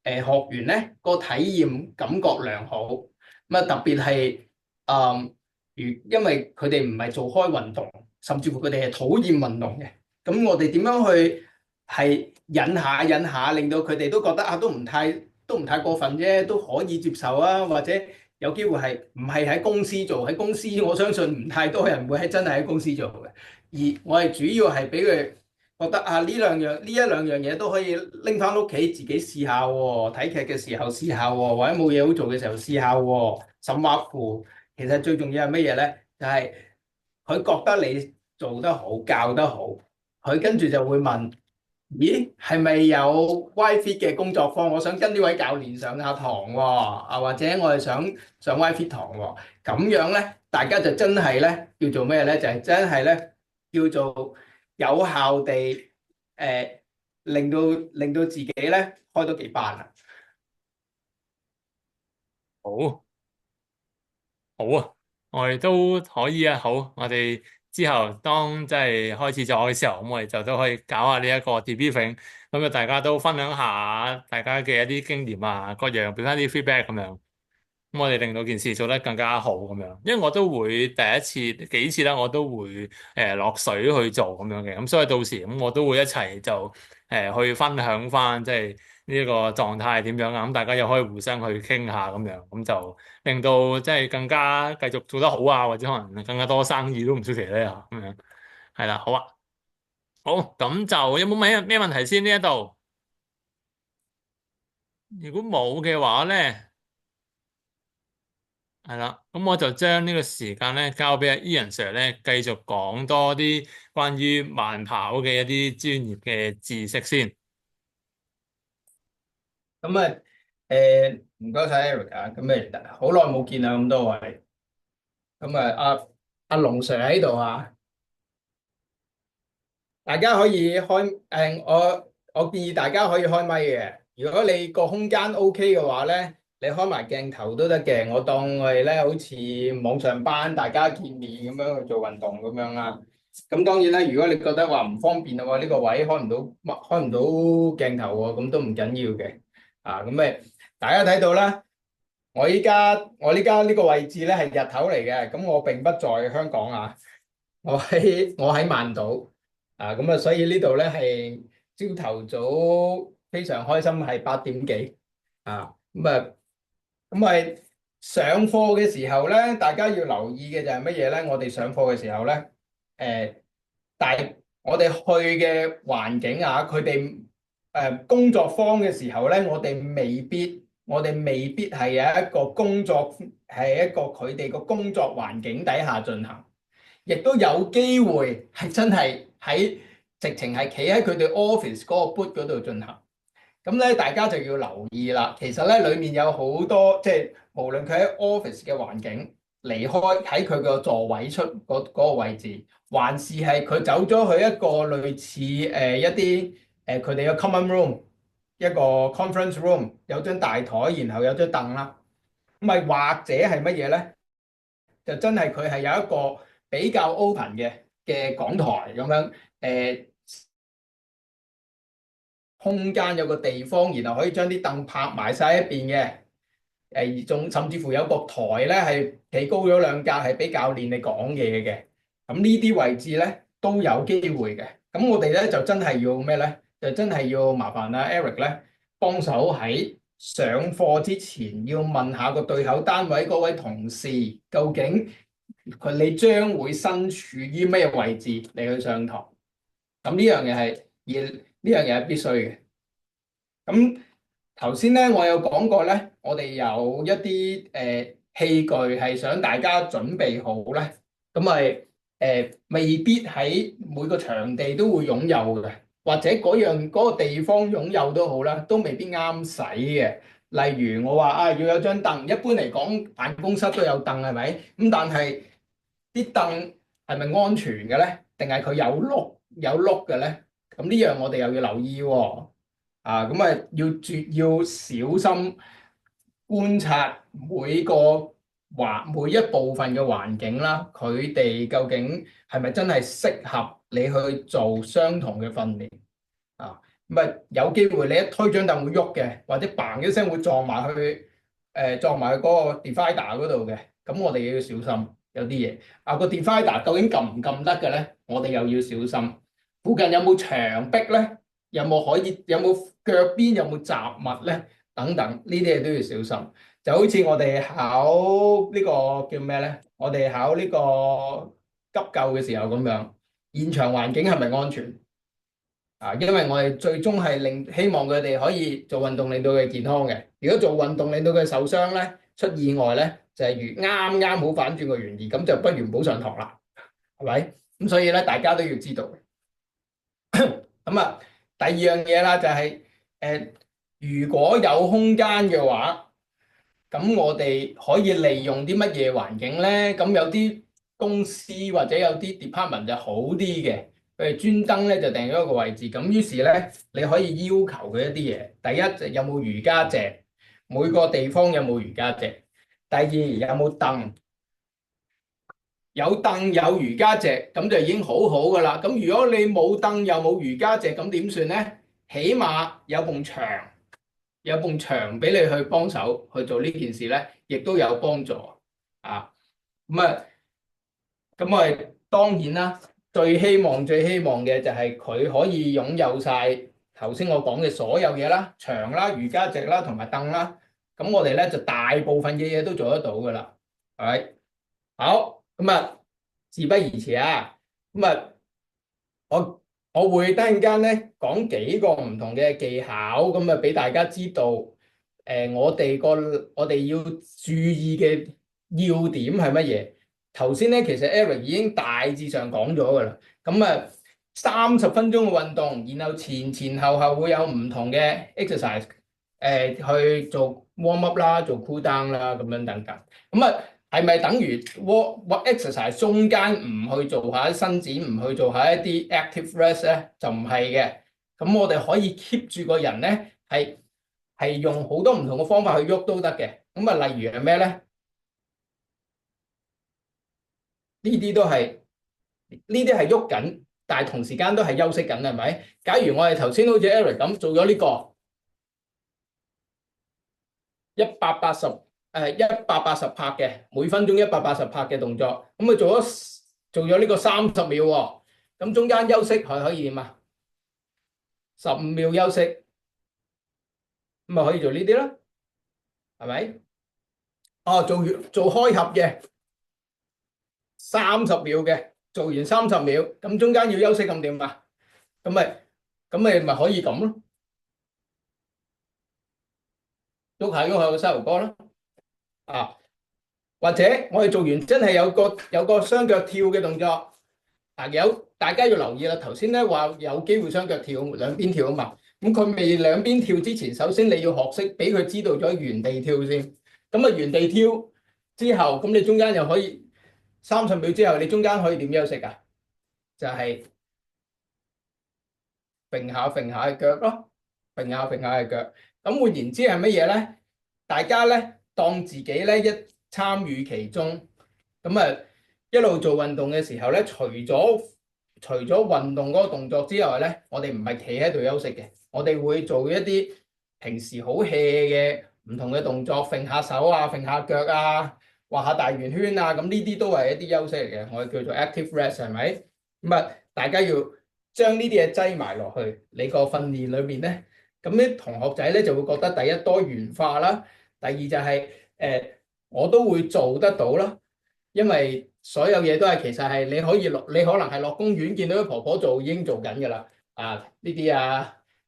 學員咧個體驗感覺良好。咁特別係因為佢哋唔係做開運動，甚至乎佢哋係討厭運動嘅。咁我哋點樣去係引下，令到佢哋都覺得啊，都唔太過分啫，都可以接受啊，或者有機會係唔係喺公司做？喺公司我相信唔太多人會真係喺公司做嘅，而我係主要係俾佢覺得啊，呢一兩樣嘢都可以拎翻屋企自己試下喎，睇劇嘅時候試下喎，或者冇嘢好做嘅時候試下喎，甚或乎其實最重要係乜嘢咧？就係佢覺得你做得好，教得好，佢跟住就會問。咦，係咪有 YFit 嘅工作坊？我想跟呢位教練上下堂喎，啊或者我係想上 YFit 堂喎，咁樣咧，大家就真係咧叫做咩咧？就係真係咧叫做有效地令到自己咧開多幾班啊！好，好啊，我哋都可以啊。好，我哋之後當即係開始咗嘅時候，咁我哋就都可以搞下呢一個 debriefing，咁啊大家都分享下大家嘅一啲經驗啊，各樣俾翻啲 feedback 咁樣。咁我哋令到件事做得更加好咁樣，因為我都會第一次幾次啦，我都會落水去做咁樣嘅，咁所以到時咁我都會一齊就去分享翻即係呢個狀態係點樣啊，咁大家又可以互相去傾下咁樣，咁就令到即係更加繼續做得好啊，或者可能更加多生意都唔出奇咧嚇咁樣，係啦，好啊，好，咁就有冇咩問題先呢一度？如果冇嘅話咧？係啦，咁我就將呢個時間咧交俾阿 Ian Sir 咧，繼續講多啲關於慢跑嘅一啲專業嘅知識先。咁啊唔該晒 Eric 啊，咁好耐冇見啦，咁多位。咁阿龍 Sir 喺度啊。大家可以開我建議大家可以開咪嘅。如果你個空間 OK 嘅話咧，你開埋鏡頭都得嘅。我當我哋咧好似網上班，大家見面咁樣去做運動咁樣啦。咁當然啦，如果你覺得話唔方便嘅話，呢個位開唔到鏡頭喎，咁都唔緊要嘅。啊，咁大家睇到啦。我依家呢個位置咧係日頭嚟嘅，咁我並不在香港啊，我喺曼島。啊，咁啊，所以呢度咧係朝頭早非常開心，係8點幾啊，咁上課嘅時候咧，大家要留意嘅就係乜嘢咧？我哋上課嘅時候咧，誒，我哋去嘅環境啊，佢哋工作坊嘅時候咧，我哋未必係有一個工作，係一個佢哋個工作環境底下進行。亦都有機會係真係直情係企喺佢哋 office 嗰個 boot 嗰度進行。咁咧，大家就要留意啦。其實咧，裡面有好多即係無論佢喺 office 嘅環境，離開喺佢個座位出嗰個位置，還是係佢走咗去一個類似一啲佢哋嘅 common room，一個 conference room，有張大台，然後有張凳啦。或者係乜嘢咧？就真係佢係有一個比較 open 嘅講台咁樣，空間有個地方，然後可以將啲凳拍埋晒一邊嘅，而仲甚至乎有個台咧係企高咗兩格，係俾教練你講嘢嘅。咁呢啲位置咧都有機會嘅。咁我哋咧就真係要咩咧？就真係要麻煩阿 Eric 咧幫手喺上課之前要問下個對口單位嗰位同事，究竟你將會身處於咩位置嚟去上堂？咁呢樣嘢係必須嘅。咁頭先咧，我有講過咧，我哋有一啲器具係想大家準備好咧，咁未必喺每個場地都會擁有嘅，或者嗰個地方擁有都好啦，都未必啱使嘅。例如我話啊，要有張凳，一般嚟講辦公室都有凳係咪？咁但係啲凳係咪安全嘅咧？定係佢有碌嘅咧？咁呢樣我哋又要留意喎。要小心觀察每一部分嘅環境啦，佢哋究竟係咪真係適合你去做相同嘅訓練啊？有機會你一推張凳會喐嘅，或者嘭一聲會撞埋去嗰個 divider 嗰度嘅，咁我哋要小心。有啲嘢個 divider 究竟撳唔撳得嘅咧？我哋又要小心。附近有冇牆壁咧？有冇腳邊有冇雜物咧？等等呢啲嘢都要小心。就好似我哋考呢個叫咩咧？我哋考呢個急救嘅時候咁樣，現場環境係咪安全啊？因為我哋最終係希望佢哋可以做運動令到佢健康嘅。如果做運動令到佢受傷咧、出意外咧，就係如啱啱好反轉個原意，咁就不如唔好上堂啦，係咪？咁所以咧，大家都要知道。咁啊，第二樣嘢啦，就係如果有空間嘅話，咁我哋可以利用啲乜嘢環境咧？咁有啲公司或者有啲 department 就好啲嘅，佢哋專登咧就訂咗一個位置。咁於是咧，你可以要求佢一啲嘢。第一就有冇瑜伽席，每個地方有冇瑜伽席。第二有冇凳，有凳有瑜伽席，咁就已經好好噶啦。咁如果你冇凳又冇瑜伽席，咁點算咧？起碼有埲牆俾你去幫手去做呢件事咧，亦都有幫助啊。咁我哋當然啦，最希望嘅就係佢可以擁有晒頭先我講嘅所有嘢啦，牆啦、瑜伽席啦同埋凳啦。咁我哋咧就大部分嘅嘢都做得到噶啦，係咪？好，咁啊，事不宜遲啊。咁啊，我會突然間咧講幾個唔同嘅技巧，咁啊俾大家知道，我哋要注意嘅要點係乜嘢？頭先咧其實 Eric 已經大致上講咗噶啦。咁啊，30分鐘嘅運動，然後前後會有唔同嘅 exercise，去做 warm up 啦，做 cool down 啦，咁樣等等。咁啊，係咪等於 what exercise 中間唔去做下伸展，唔去做下一啲 active rest 咧？就唔係嘅。咁我哋可以 keep 住個人咧，係用好多唔同嘅方法去喐都得嘅。咁啊，例如係咩咧？呢啲係喐緊，但係同時間都係休息緊，係咪？假如我哋頭先好似 Eric 咁做咗呢個180拍嘅，每分鐘180拍嘅動作，咁佢做咗呢個30秒喎，咁中間休息係可以點啊？15秒休息，咁咪可以做呢啲啦，係咪？哦，做開合嘅30秒嘅，做完30秒，咁中間要休息咁點啊？咁咪可以咁咯，喐下個膝頭哥啦，啊！或者我哋做完真係有個雙腳跳嘅動作，大家要留意啦。頭先咧話有機會雙腳跳，兩邊跳啊嘛。咁佢未兩邊跳之前，首先你要學識俾佢知道咗原地跳先。咁啊原地跳之後，咁你中間又可以30秒之後，你中間可以點休息啊？就係揈下揈下嘅腳咯，揈下揈下嘅腳。咁換言之係乜嘢咧？大家咧當自己咧一參與其中，咁啊一路做運動嘅時候咧，除咗運動嗰個動作之外咧，我哋唔係企喺度休息嘅，我哋會做一啲平時好 hea 嘅唔同嘅動作，揈下手啊，揈下腳啊，畫下大圓圈啊，咁呢啲都係一啲休息嚟嘅，我哋叫做 active rest，係咪？咁啊，大家要將呢啲嘢擠埋落去你個訓練裏面咧，咁啲同學仔咧就會覺得第一多元化啦，第二就係我都會做得到啦，因為所有嘢都係其實係你可能係落公園見到啲婆婆做已經做緊㗎啦，呢啲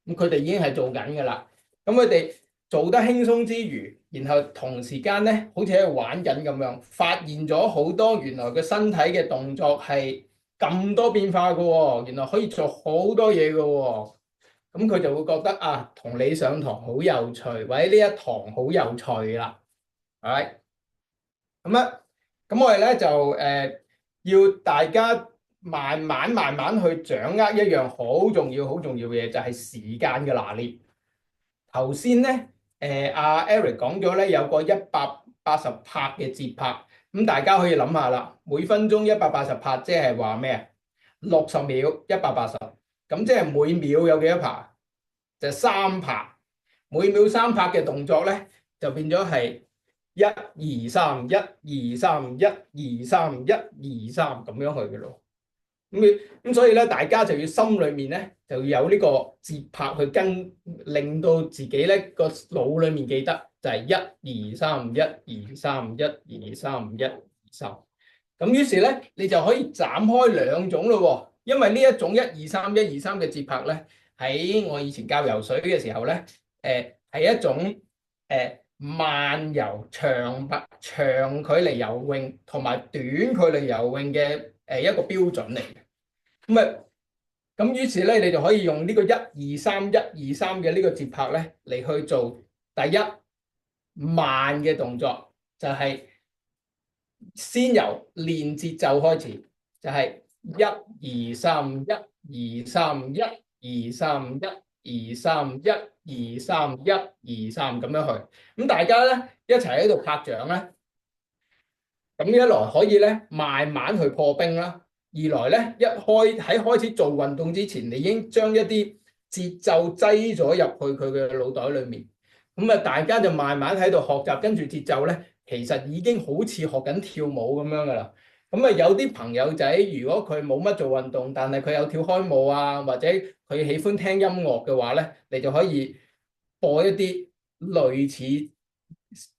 咁佢哋已經係做緊㗎啦。咁佢哋做得輕鬆之餘，然後同時間咧好似喺度玩緊咁樣，發現咗好多原來個身體嘅動作係咁多變化㗎喎，原來可以做好多嘢㗎喎。咁佢就會覺得同你上堂好有趣，或者呢一堂好有趣啦，係咪？咁我哋咧就要大家慢慢去掌握一樣好重要嘅嘢，就係時間嘅拿捏。頭先咧阿 Eric 講咗咧有個180拍嘅節拍，咁大家可以諗下啦，每分鐘180拍，即係話咩啊？60秒180，咁即係每秒有幾多拍？就3拍，每秒3拍嘅動作咧就變咗係1 2 3 1 2 3 1 2 3 1 2 3咁樣去嘅咯。咁所以咧，大家就要心裏面咧就要有呢個節拍去令到自己咧個腦裏面記得就係一二三一二三一二三一二三。咁於是咧，你就可以斬開兩種咯喎，因為呢一種一二三嘅節拍咧，喺我以前教游水嘅時候咧，係一種慢游長距離游泳同埋短距離游泳嘅一個標準嚟嘅。咁於是咧，你就可以用呢個一二三嘅呢個節拍咧嚟去做第一慢嘅動作，就係先由練節奏開始，就係一二三一二三一二三一二三一二三一二三咁樣去。咁大家咧一齊喺度拍掌咧，咁一來可以咧慢慢去破冰啦。二來咧，喺開始做運動之前，你已經將一啲節奏擠咗入去佢嘅腦袋裏面。咁啊，大家就慢慢喺度學習，跟住節奏咧，其實已經好似學緊跳舞咁樣噶啦。咁啊，有啲朋友仔，如果佢冇乜做運動，但係佢有跳開舞啊，或者佢喜歡聽音樂嘅話咧，你就可以播一啲類似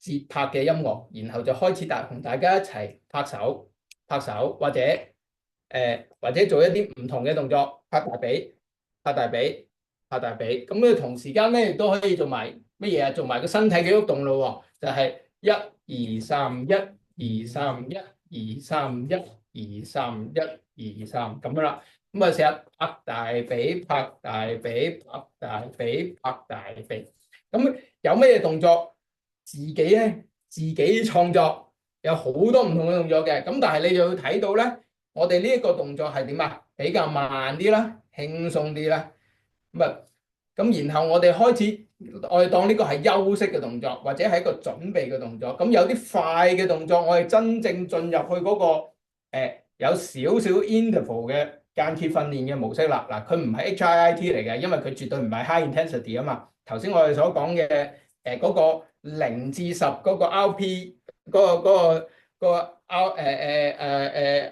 節拍嘅音樂，然後就開始同大家一齊拍手，或者做一啲唔同嘅動作，拍大髀、拍大髀、拍大髀。咁你同時間咧亦都可以做埋乜嘢啊？做埋個身體嘅喐動咯喎，就係一二三一二三一二三一二三一二三咁樣啦。咁啊，成日拍大髀、拍大髀、拍大髀、拍大髀。咁有乜嘢動作？自己創作，有好多唔同嘅動作嘅。咁但係你就要睇到咧。我哋呢一個動作係點啊？比較慢啲啦，輕鬆啲啦。咁然後我哋開始，我哋當呢個係休息嘅動作，或者係一個準備嘅動作。咁有啲快嘅動作，我哋真正進入去嗰個有少少 interval 嘅間歇訓練嘅模式啦。嗱，佢唔係 HIIT 嚟嘅，因為佢絕對唔係 high intensity 啊嘛。頭先我哋所講嘅嗰個0至10嗰個 RP 嗰個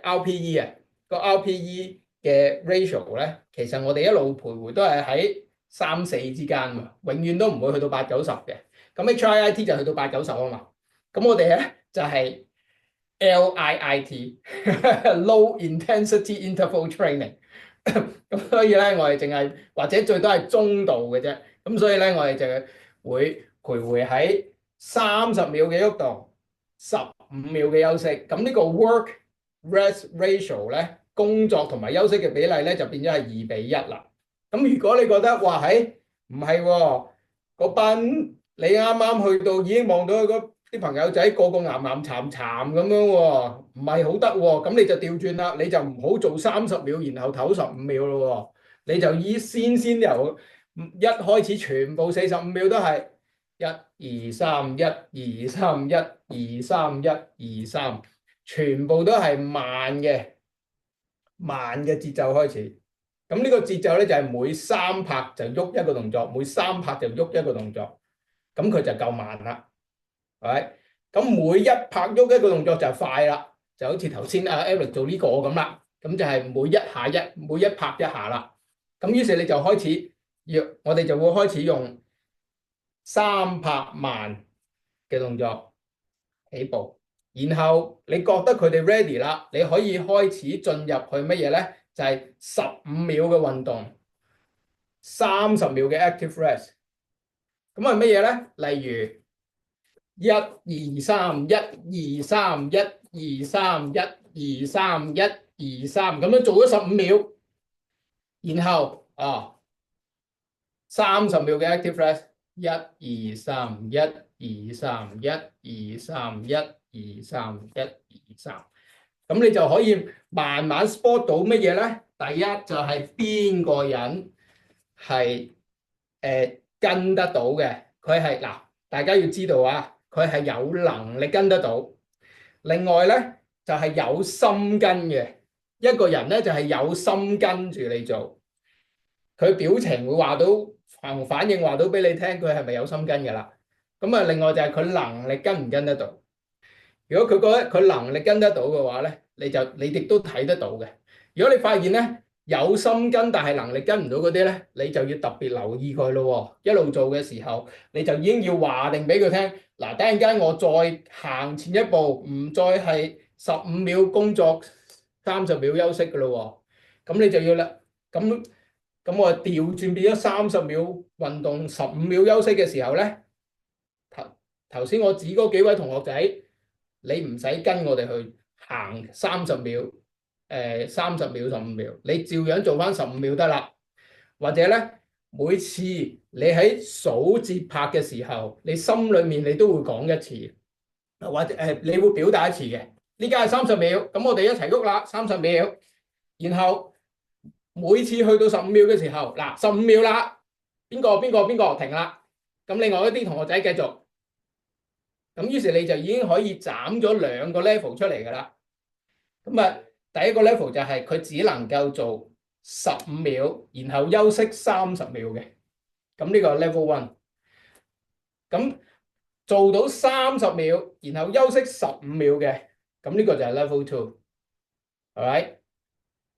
RPE 啊，個 RPE 嘅 ratio 咧，其實我哋一路徘徊都係喺3、4之間嘛，永遠都唔會去到8、90嘅。咁 HIIT 就去到8、90啊嘛。咁我哋咧就係 LIIT，low intensity interval training。咁所以咧，我哋淨係或者最多係中度嘅啫。咁所以咧，我哋就會徘徊喺30秒嘅喐動，15秒嘅休息。咁呢個 work rest ratio 咧，工作同埋休息嘅比例咧，就變咗係2:1啦。咁如果你覺得話喺唔係喎，嗰班你啱啱去到已經望到嗰啲朋友仔個個岩岩巉巉咁樣喎，唔係好得喎。咁你就調轉啦，你就唔好做30秒，然後唞15秒咯喎。你就先由一開始全部45秒都係1、2、3、1、2、3、1、2、3、1、2、3，全部都係慢嘅節奏開始。咁呢個節奏咧就係每3拍就喐一個動作，每3拍就喐一個動作，咁佢就夠慢啦，係咪？咁每一拍喐一個動作就快啦，就好似頭先阿 Eric 做呢個咁啦，咁就係每一拍一下啦。咁於是你就開始我哋就會開始用3拍慢嘅動作起步，然後你覺得佢哋 ready 啦，你可以開始進入去乜嘢咧？就係15秒嘅運動，30秒嘅 active rest。咁係乜嘢咧？例如1、2、3、1、2、3、1、2、3、1、2、3、1、2、3咁樣做咗15秒，然後30秒嘅 active rest， 1、2、3、1、2、3、1、2、3、1、2、3、1、2、3。咁你就可以慢慢 spot 到乜嘢咧？第一就係邊個人係跟得到嘅，佢係嗱，大家要知道啊，佢係有能力跟得到。另外咧就係有心跟嘅，一個人咧就係有心跟住你做，佢表情會話到反應話到俾你聽，佢係咪有心跟嘅啦。咁啊，另外就係佢能力跟唔跟得到。如果佢覺得佢能力跟得到嘅話咧，你亦都睇得到嘅。如果你發現咧有心跟但係能力跟唔到嗰啲咧，你就要特別留意佢咯喎。一路做嘅時候，你就已經要話定俾佢聽，嗱，等陣間我再行前一步，唔再係15秒工作30秒休息嘅咯喎。咁你就要啦，咁我調轉變咗30秒運動15秒休息嘅時候咧，頭先我指嗰幾位同學仔，你唔使跟我哋去行30秒。30秒、15秒，你照樣做翻15秒得啦。或者咧，每次你喺數節拍嘅時候，你心裏面你都會講一次，或者你會表達一次嘅。呢家係30秒，咁我哋一齊喐啦，30秒。然後每次去到15秒嘅時候，嗱15秒啦，邊個停啦。咁另外一啲同學仔繼續。咁於是你就已經可以斬咗2個 level 出嚟㗎啦。咁啊〜第一個 level 就係佢只能夠做15秒，然後休息30秒嘅。咁呢個係 level one。咁做到30秒，然後休息15秒嘅，咁呢個就係 level two。係咪？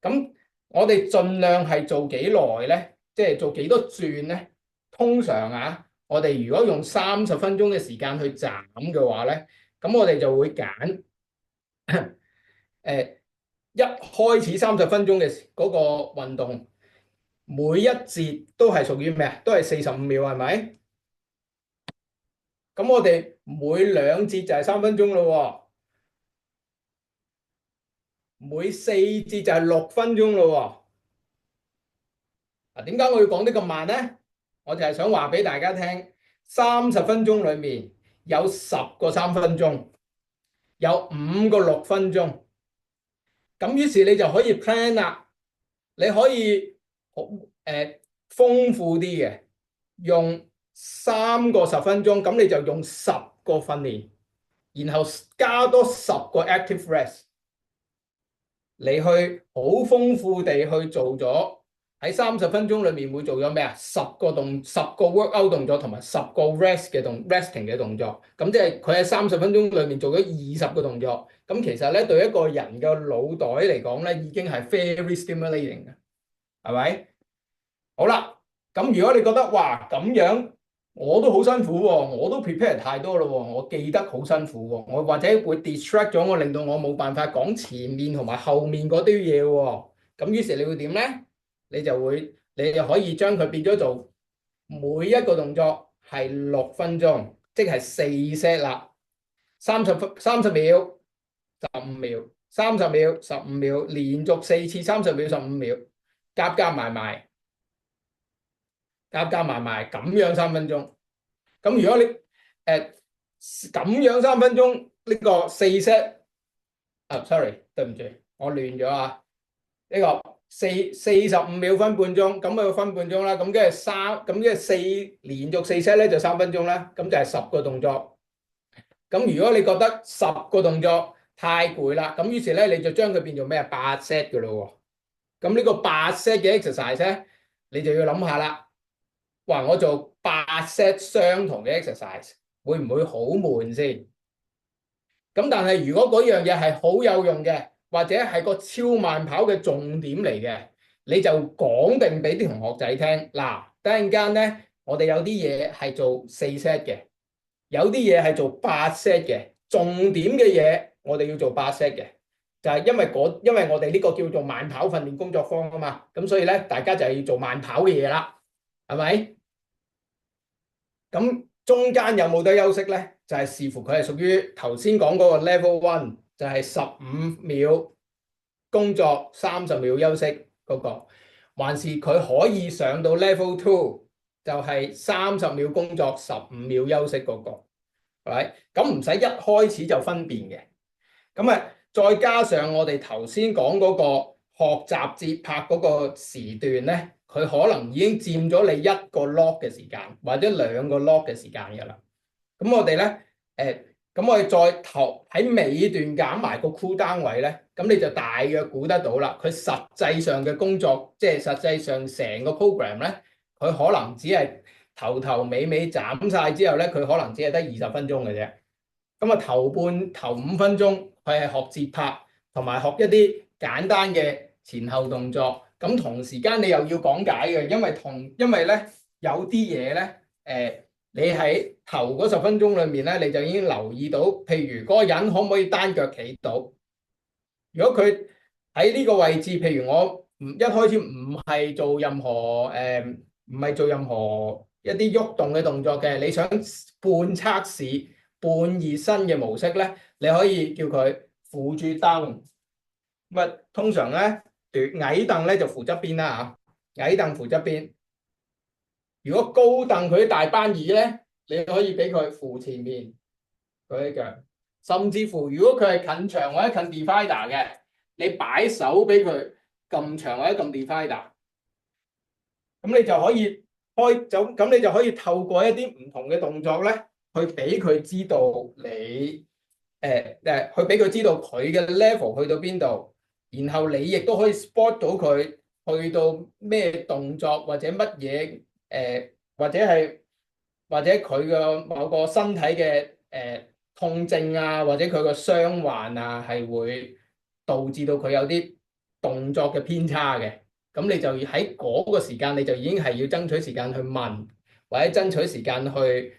咁我哋盡量係做幾耐咧？即係做幾多轉咧？通常啊，我哋如果用30分鐘嘅時間去斬嘅話咧，咁我哋就會揀一開始30分鐘嘅嗰個運動，每一節都係屬於咩啊？都係45秒，係咪？咁我哋每2節就係3分鐘咯喎，每4節就係6分鐘咯喎。點解我要講得咁慢呢？我就係想話俾大家聽，30分鐘裡面有10個3分鐘，有5個6分鐘。咁於是你就可以 plan 啦，你可以豐富啲嘅，用3個10分鐘，咁你就用10個訓練，然後加多10個 active rest，你去好豐富地去做咗喺30分鐘裏面會做咗咩啊？10個 workout 動作同埋10個 resting 嘅動作，咁即係佢喺30分鐘裏面做咗20個動作。咁其實咧對一個人嘅腦袋嚟講咧，已經係 very stimulating 嘅，係咪？好啦，咁如果你覺得哇咁樣我都好辛苦喎，我都 prepare 太多啦喎，我記得好辛苦喎，我或者會 distract 咗我，令到我冇辦法講前面同埋後面嗰啲嘢喎。咁於是你會點咧？你就可以將佢變咗做每一個動作係6分鐘，即係4 set 啦，30秒。15秒，30秒，15秒，連續4次30秒15秒，加埋埋咁樣3分鐘。咁如果你咁樣3分鐘呢個4 set sorry 對唔住，我亂咗啊。呢個45秒分半鐘，咁啊分半鐘啦。咁跟住4連續4 set 咧就3分鐘啦。咁就係10個動作。咁如果你覺得10個動作太攰啦，咁於是咧你就將佢變做咩啊？8 set 嘅咯喎。咁呢個8 set 嘅 exercise 咧，你就要諗下啦。哇！我做8 set 相同嘅 exercise，會唔會好悶先？咁但係如果嗰樣嘢係好有用嘅，或者係個超慢跑嘅重點嚟嘅，你就講定俾啲同學仔聽。嗱，等陣間咧，我哋有啲嘢係做4 set 嘅，有啲嘢係做8 set 嘅。重點嘅嘢我哋要做8 set 嘅，就係因為我哋呢個叫做慢跑訓練工作坊啊嘛，咁所以咧大家就係要做慢跑嘅嘢啦，係咪？咁中間有冇得休息咧？就係視乎佢係屬於頭先講嗰個 level one，就係15秒工作30秒休息嗰個，還是佢可以上到 level two，就係30秒工作15秒休息嗰個。係，咁唔使一開始就分辨嘅，咁啊再加上我哋頭先講嗰個學習節拍嗰個時段咧，佢可能已經佔咗你1個 lock 嘅時間，或者2個 lock 嘅時間㗎啦。咁我哋咧咁我哋再喺尾段減埋個 cool down 位咧，咁你就大約估得到啦。佢實際上嘅工作，即係實際上成個 program 咧，佢可能只係頭尾斬晒之後咧，佢可能只係得20分鐘嘅啫。咁啊頭5分鐘佢係學節拍，同埋學一啲簡單嘅前後動作，咁同時間你又要講解嘅，因為咧有啲嘢咧你喺頭嗰10分鐘裏面咧，你就已經留意到，譬如嗰個人可唔可以單腳企到？如果佢喺呢個位置，譬如我一開始唔係做任何唔係做任何一啲喐動嘅動作嘅，你想半測試、半熱身嘅模式咧，你可以叫佢扶住凳。咁通常咧，矮凳咧就扶側邊啦嚇，矮凳扶側邊。如果高凳佢啲大班椅咧，你可以俾佢扶前面嗰啲腳，甚至乎如果佢係近牆或者近 divider 嘅，你擺手俾佢撳牆或者撳 divider，咁你就可以咁你就可以透過一啲唔同嘅動作咧，去俾佢知道你去俾佢知道佢嘅 level 去到邊度，然後你亦都可以 spot 到佢去到咩動作或者乜嘢或者佢嘅某個身體嘅痛症啊，或者佢個傷患啊，係會導致到佢有啲動作嘅偏差嘅。咁你就喺嗰個時間，你就已經係要爭取時間去問，或者爭取時間去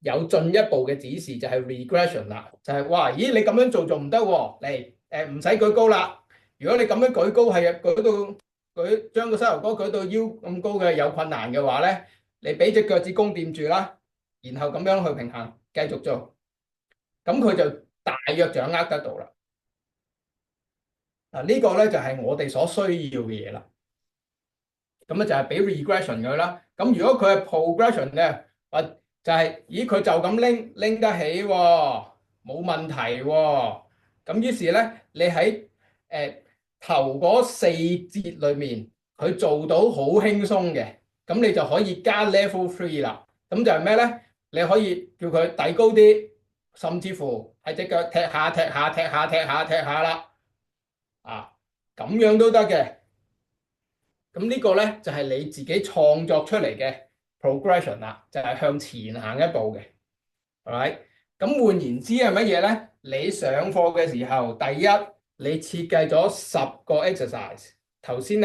有進一步嘅指示，就係 regression 啦，就係哇，咦你咁樣做仲唔得喎？嚟唔使舉高啦。如果你咁樣舉高係將個膝頭哥舉到腰咁高嘅有困難嘅話咧，你俾隻腳趾公掂住啦，然後咁樣去平衡，繼續做，咁佢就大約掌握得到啦。嗱，呢個咧就係我哋所需要嘅嘢啦。咁咧就係俾 regression 佢啦。咁如果佢係 progression 嘅，就係咦佢就咁拎得起喎，冇問題喎。咁於是咧，你喺頭嗰4節裏面，佢做到好輕鬆嘅，咁你就可以加 level 3啦。咁就係咩咧？你可以叫佢遞高啲，甚至乎係隻腳踢下踢下踢下踢下踢下啦。咁樣都得嘅。咁呢個咧就係你自己創作出嚟嘅 progression 啦，就係向前行一步嘅，係咪？咁換言之係乜嘢咧？你上課嘅時候，第一你設計咗10個 exercise。頭先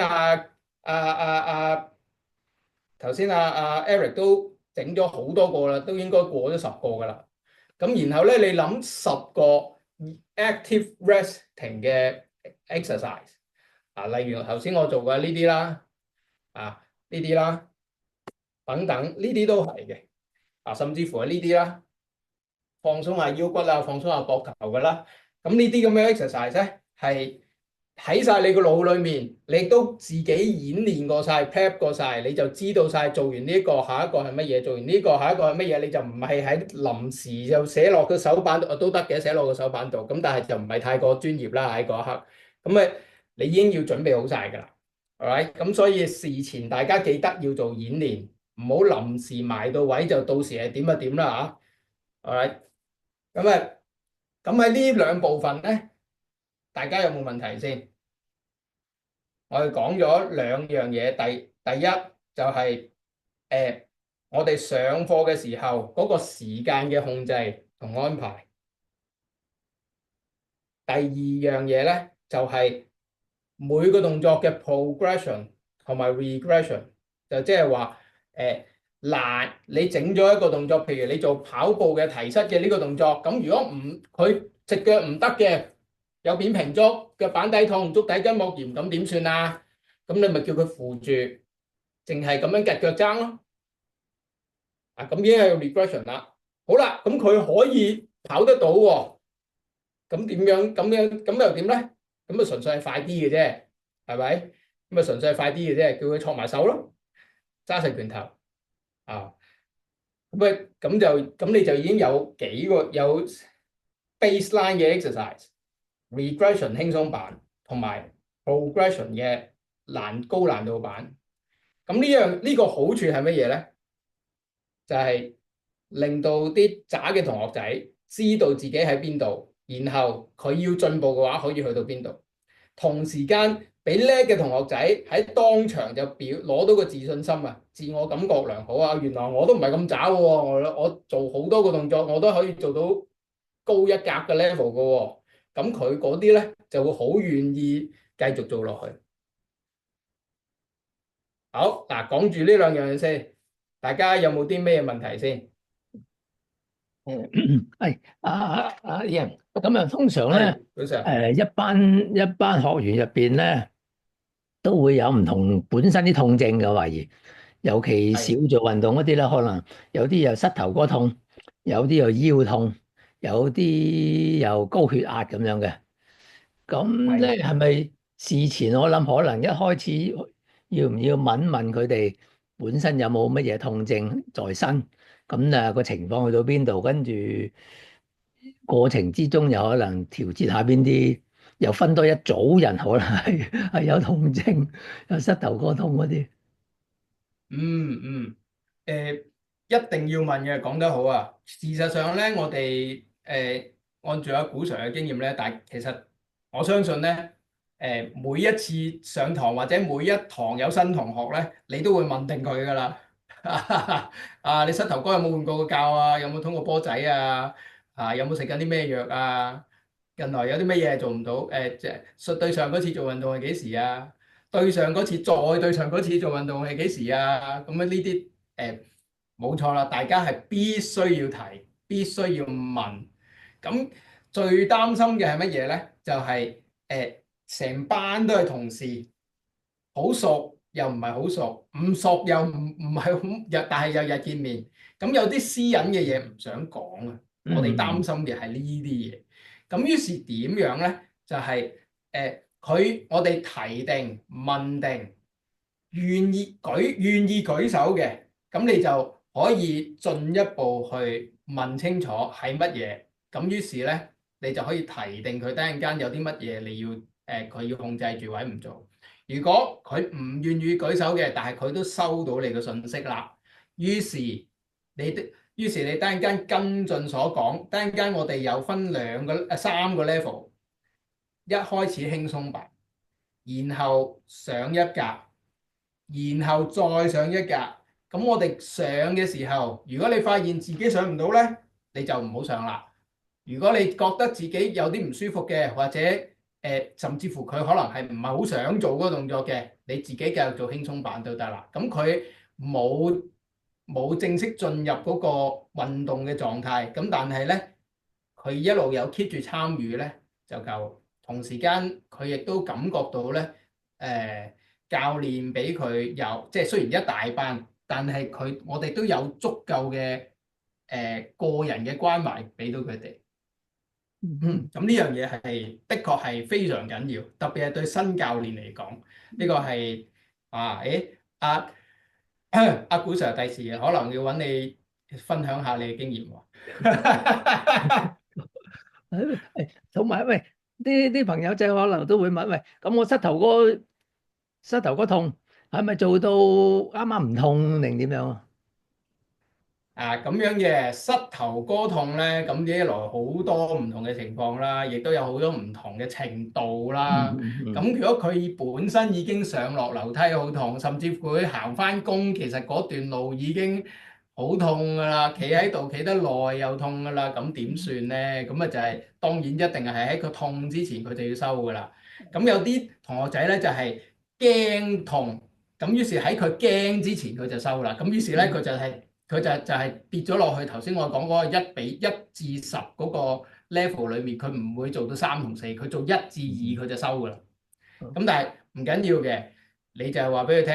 Eric 都整咗好多個啦，都應該過咗10個噶啦。咁然後咧，你諗10個 active resting 嘅 exercise。例如頭先我做嘅呢啲啦，呢啲啦，等等，呢啲都係嘅，甚至乎係呢啲啦，放鬆下腰骨啊，放鬆下膊頭㗎啦。咁呢啲咁嘅 exercise 咧，係喺晒你個腦裏面，你都自己演練過晒 prep 過晒，你就知道晒做完呢個下一個係乜嘢，做完呢個下一個係乜嘢，你就唔係喺臨時就寫落個手板度都得嘅，寫落個手板度，咁但係就唔係太過專業啦喺嗰一刻。咁你已經要準備好晒㗎啦，alright？咁所以事前大家記得要做演練，唔好臨時埋到位就到時係點就點啦嚇，alright？咁喺呢兩部分咧，大家有冇問題先？我哋講咗2樣嘢，第一就係我哋上課嘅時候嗰個時間嘅控制同安排。第二樣嘢咧就係每個動作嘅 progression 同埋 regression，就即係話你整咗一個動作，譬如你做跑步嘅提膝嘅呢個動作，咁如果佢隻腳唔得嘅，有扁平足、腳板底痛、足底筋膜炎，咁點算啊？咁你咪叫佢扶住，淨係咁樣夾腳踭咯。咁已經係 regression 啦。好啦，咁佢可以跑得到喎，咁點樣？咁又點咧？咁純粹係快啲嘅啫，係咪？咁純粹係快啲嘅啫，叫佢搓埋手咯，揸實拳頭咁你就已經有幾個有 baseline 嘅 exercise、regression 輕鬆版同埋 progression 嘅高難度版。咁呢個好處係乜嘢咧？就係令到啲渣嘅同學仔知道自己喺邊度，然後佢要進步嘅話可以去到邊度。同時間俾叻嘅同學仔喺當場就攞到個自信心啊，自我感覺良好啊，原來我都唔係咁渣喎，我做好多個動作我都可以做到高一格嘅 level 嘅喎。咁佢嗰啲咧就會好願意繼續做落去。好嗱，講住呢兩樣嘢先，大家有冇啲咩問題先？係Ian，咁啊，通常咧，係，早晨。一班學員入邊咧，都會有唔同本身啲痛症嘅懷疑，尤其少係做運動嗰啲咧，可能有啲又膝頭哥痛，有啲又腰痛，有啲又高血壓咁樣嘅。咁係。咧係咪事前我諗可能一開始要唔要問問佢哋本身有冇乜嘢痛症在身？咁啊個情況去到邊度，跟住過程之中有可能調節下邊啲，又分多一組人，可能係有痛症，有膝頭哥痛嗰啲。嗯嗯，一定要問嘅，講得好啊！事實上咧，我哋按照阿古 Sir 嘅經驗咧，但其實我相信咧，每一次上堂或者每一堂有新同學咧，你都會問定佢噶啦。啊，你膝頭哥有冇換過個臼啊？有冇通過波仔啊？啊，有冇食緊啲咩藥啊？近來有啲乜嘢做唔到？即係對上嗰次做運動係幾時啊？對上嗰次，再對上嗰次做運動係幾時啊？咁樣呢啲冇錯啦，大家係必須要提，必須要問。咁最擔心嘅係乜嘢咧？就係成班都係同事，好熟又唔係好熟，唔熟又唔係好日，但係又日見面。咁有啲私隱嘅嘢唔想講啊，我哋擔心嘅係呢啲嘢。咁於是點樣咧？就係我哋提定問定，願意舉手嘅，咁你就可以進一步去問清楚係乜嘢。咁於是咧，你就可以提定佢，等陣間有啲乜嘢你要佢要控制住位唔做。如果佢唔願意舉手嘅，但係佢都收到你嘅信息啦，於是你等陣間跟進所講，等陣間我哋有分三個 level，一開始輕鬆版，然後上一格，然後再上一格。咁我哋上嘅時候，如果你發現自己上唔到咧，你就唔好上啦。如果你覺得自己有啲唔舒服嘅，或者甚至乎佢可能係唔係好想做嗰個動作嘅，你自己繼續做輕鬆版都得啦。咁佢冇正式進入嗰個運動嘅狀態，咁但係咧，佢一路有 keep 住參與咧就夠。同時間佢亦都感覺到咧，教練俾佢有，即係雖然一大班，但係我哋都有足夠嘅個人嘅關懷俾到佢哋。咁呢樣嘢係的確係非常緊要，特別係對新教練嚟講，呢個係阿古 Sir 第時可能要揾你分享下你嘅經驗喎。同埋喂，啲朋友仔可能都會問，喂，咁我膝頭哥痛，係咪做到啱啱唔痛定點樣啊？咁樣嘅膝頭哥痛咧，咁一來好多唔同嘅情況啦，亦都有好多唔同嘅程度啦。咁如果佢本身已經上落樓梯好痛，甚至乎佢行翻工，其實嗰段路已經好痛㗎啦，企喺度企得耐又痛㗎啦，咁點算咧？咁啊就係當然一定係喺佢痛之前佢就要收㗎啦。咁有啲同學仔咧就係驚痛，咁於是喺佢驚之前佢就收啦。咁於是咧佢就係跌咗落去頭先我講嗰個1:1至10嗰個 level 裏面，佢唔會做到3同4，佢做1至2佢就收㗎啦。咁但係唔緊要嘅，你就係話俾佢聽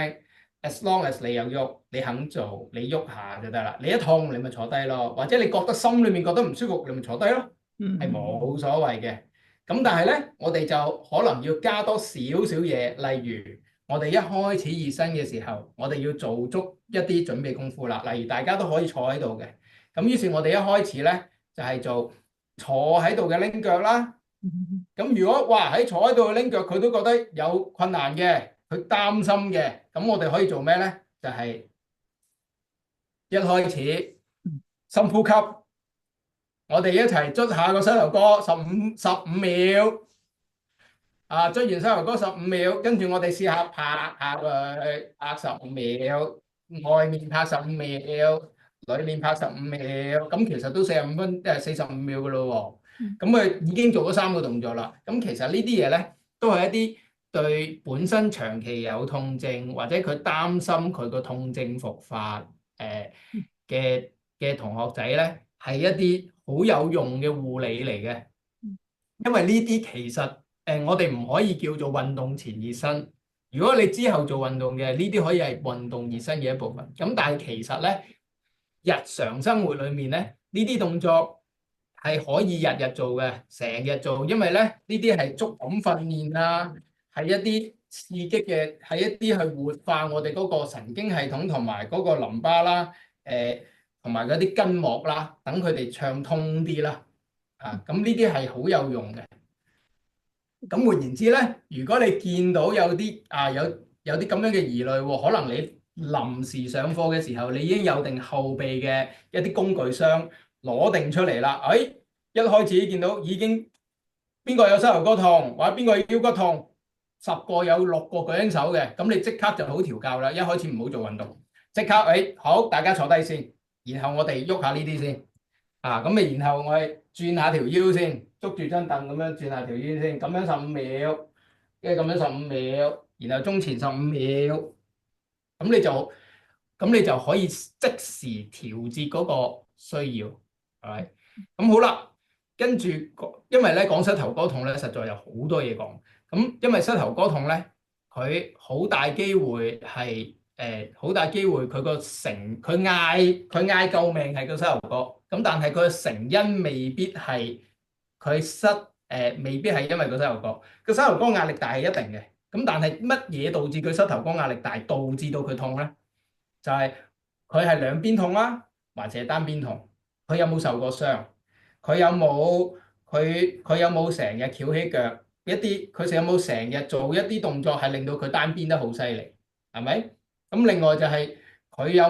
，as long as 你有喐，你肯做，你喐下就得啦。你一痛你咪坐低咯，或者你覺得心裏面覺得唔舒服，你咪坐低咯，係冇所謂嘅。咁但係咧，我哋就可能要加多少少嘢，例如我哋一開始熱身嘅時候，我哋要做足一啲準備功夫啦。例如大家都可以坐喺度嘅，咁於是我哋一開始咧就係做坐喺度嘅拎腳啦。咁如果哇喺坐喺度拎腳，佢都覺得有困難嘅，佢擔心嘅，咁我哋可以做咩咧？就係一開始深呼吸，我哋一齊捽下個膝頭哥15秒。捽完膝頭哥15秒，跟住我哋試下拍下佢，拍15秒，外面拍15秒，裏面拍15秒，咁其實都45秒噶咯喎。咁佢已經做咗3個動作啦。咁其實呢啲嘢咧，都係一啲對本身長期有痛症或者佢擔心佢個痛症復發嘅同學仔咧，係一啲好有用嘅護理嚟嘅。因為呢啲其實我哋唔可以叫做運動前熱身。如果你之後做運動嘅，呢啲可以係運動熱身嘅一部分。咁但係其實咧，日常生活裏面咧，呢啲動作係可以日日做嘅，成日做，因為咧呢啲係觸感訓練啊，係一啲刺激嘅，係一啲去活化我哋嗰個神經系統同埋嗰個淋巴啦，同埋嗰啲筋膜啦，等佢哋暢通啲啦。咁呢啲係好有用嘅。咁換言之咧，如果你見到有啲有啲咁樣嘅疑慮喎，可能你臨時上課嘅時候，你已經有定後備嘅一啲工具箱攞定出嚟啦。一開始見到已經邊個有膝頭哥痛，或者邊個腰骨痛，10個有6個舉起手嘅，咁你即刻就好調教啦。一開始唔好做運動，即刻好，大家坐低先，然後我哋喐下呢啲先。咁然後我哋轉下條腰先，捉住張凳咁樣轉下條腰先，咁樣15秒，跟住咁樣15秒，然後中前15秒，咁你就可以即時調節嗰個需要，係咪？咁好啦，跟住因為咧講膝頭哥痛咧，實在有好多嘢講。咁因為膝頭哥痛咧，佢好大機會係好大機會佢嗌救命係個膝頭哥，咁但係佢嘅成因未必係未必係因為個膝頭哥，個膝頭哥壓力大係一定嘅。咁但係乜嘢導致佢膝頭哥壓力大，導致到佢痛咧？就係佢係兩邊痛啦，或者係單邊痛。佢有冇受過傷？佢有冇成日翹起腳？佢有冇成日做一啲動作係令到佢單邊得好犀利？係咪？咁另外就係佢有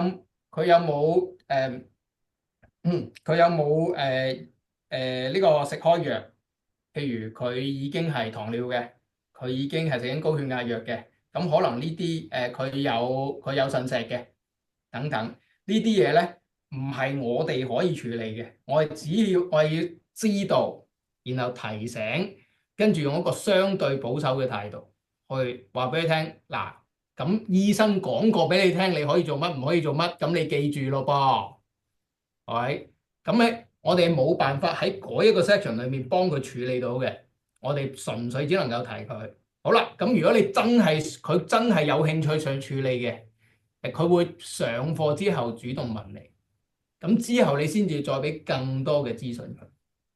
冇呢個食開藥？譬如佢已經係糖尿嘅，佢已經係食緊高血壓藥嘅，咁可能呢啲佢有腎石嘅等等呢啲嘢咧，唔係我哋可以處理嘅。我係要知道，然後提醒，跟住用一個相對保守嘅態度去話俾你聽。嗱，咁醫生講過俾你聽，你可以做乜，唔可以做乜，咁你記住咯噃，係咪？咁咧，我哋冇辦法喺嗰一個 section 裏面幫佢處理到嘅，我哋純粹只能夠提佢。好啦，咁如果佢真係有興趣想處理嘅，佢會上課之後主動問你，咁之後你先至再俾更多嘅資訊佢，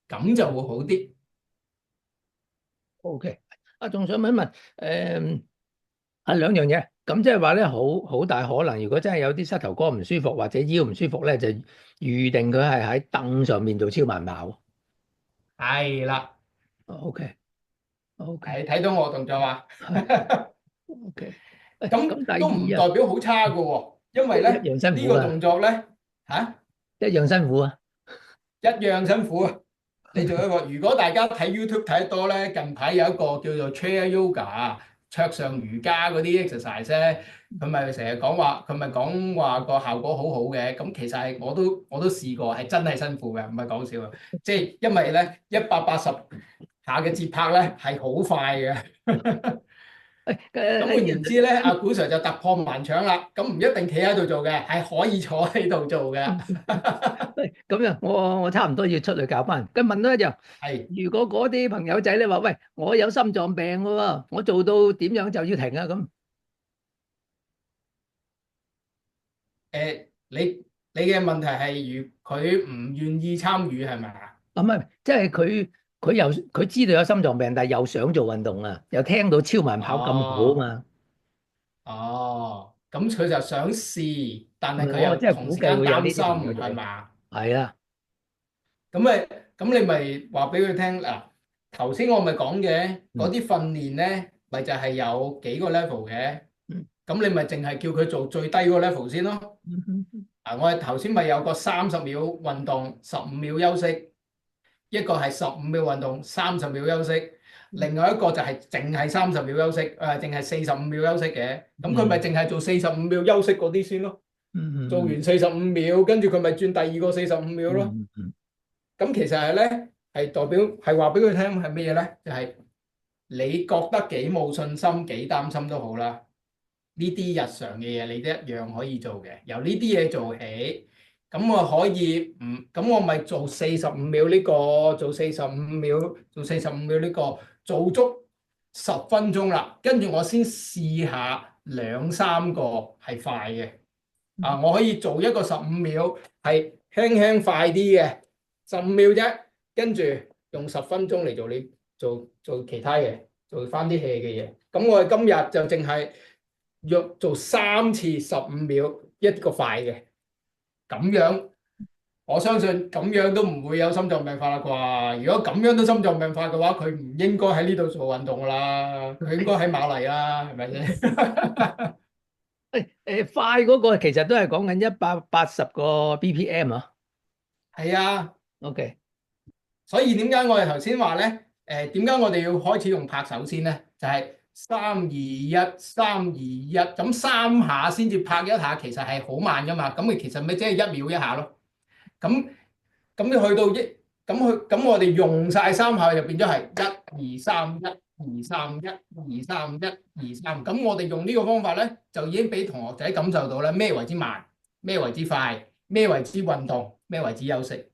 咁就會好啲。OK，仲想問一問，兩樣嘢，咁即係話咧，好大可能，如果真係有啲膝頭哥唔舒服或者腰唔舒服咧，就預定佢係喺凳上面做超慢跑。係啦。OK，睇到我動作啊？OK，咁都唔代表好差㗎喎，因為咧一樣辛苦呢個動作咧一樣辛苦啊，一樣辛苦啊。你做一個，如果大家睇 YouTube 睇得多咧，近排有一個叫做 Chair Yoga 桌上瑜伽嗰啲 exercise 咧，佢咪成日講話，佢咪講話個效果好好嘅。咁其實係我都試過，係真係辛苦嘅，唔係講笑啊。即係因為咧180下嘅節拍咧係好快嘅。咁換言之咧，阿古 Sir 就突破盲腸啦。咁唔一定企喺度做嘅，係可以坐喺度做嘅。咁樣我差唔多要出去教班。咁問多一樣，如果嗰啲朋友仔咧話，喂，我有心臟病喎，我做到點樣就要停啊？咁你嘅問題係如佢唔願意參與係咪啊？唔係，即係佢知道有心臟病，但係又想做運動啊，又聽到超慢跑咁好啊嘛。咁佢就想試，但係佢又同時間擔心係嘛？係啊。咁你咪話俾佢聽嗱，頭先我咪講嘅嗰啲訓練咧，咪就係有幾個 level 嘅。咁你咪淨係叫佢做最低嗰個 level 先咯。我哋頭先咪有個30秒運動，15秒休息，一個係15秒運動，30秒休息，另外一個就係淨係30秒休息，淨係45秒休息嘅。咁佢咪淨係做45秒休息嗰啲先咯。做完嗯45秒，跟住佢咪轉第二個45秒咯。嗯咁其實係咧，係代表係話俾佢聽係乜嘢咧？就係你覺得幾冇信心、幾擔心都好啦，呢啲日常嘅嘢你都一樣可以做嘅。由呢啲嘢做起，咁我可以咁我咪做45秒呢個，做四十五秒，做四十五秒呢個，做足10分鐘啦。跟住我先試下兩三個係快嘅。我可以做一個15秒係輕輕快啲嘅15秒啫，跟住用10分鐘嚟做你做其他嘢，做翻啲 hea 嘅嘢。咁我哋今日就淨係約做3次15秒一個快嘅，咁樣我相信咁樣都唔會有心臟病發啦啩？如果咁樣都心臟病發嘅話，佢唔應該喺呢度做運動噶啦，佢應該喺馬嚟啦，係咪先？快嗰個其實都係講緊180個 BPM 啊。係啊。OK。所以點解我哋頭先話咧？點解我哋要開始用拍手先咧？就係3、2、1、3、2、1，咁3下先至拍一下，其實係好慢噶嘛。咁佢其實咪即係1秒一下咯。咁咁你去到咁我哋用晒3下就變咗係1、2、3、1、2、3、1、2、3、1、2、3。咁我哋用呢個方法咧，就已經俾同學仔感受到咧咩為之慢，咩為之快，咩為之運動，咩為之休息。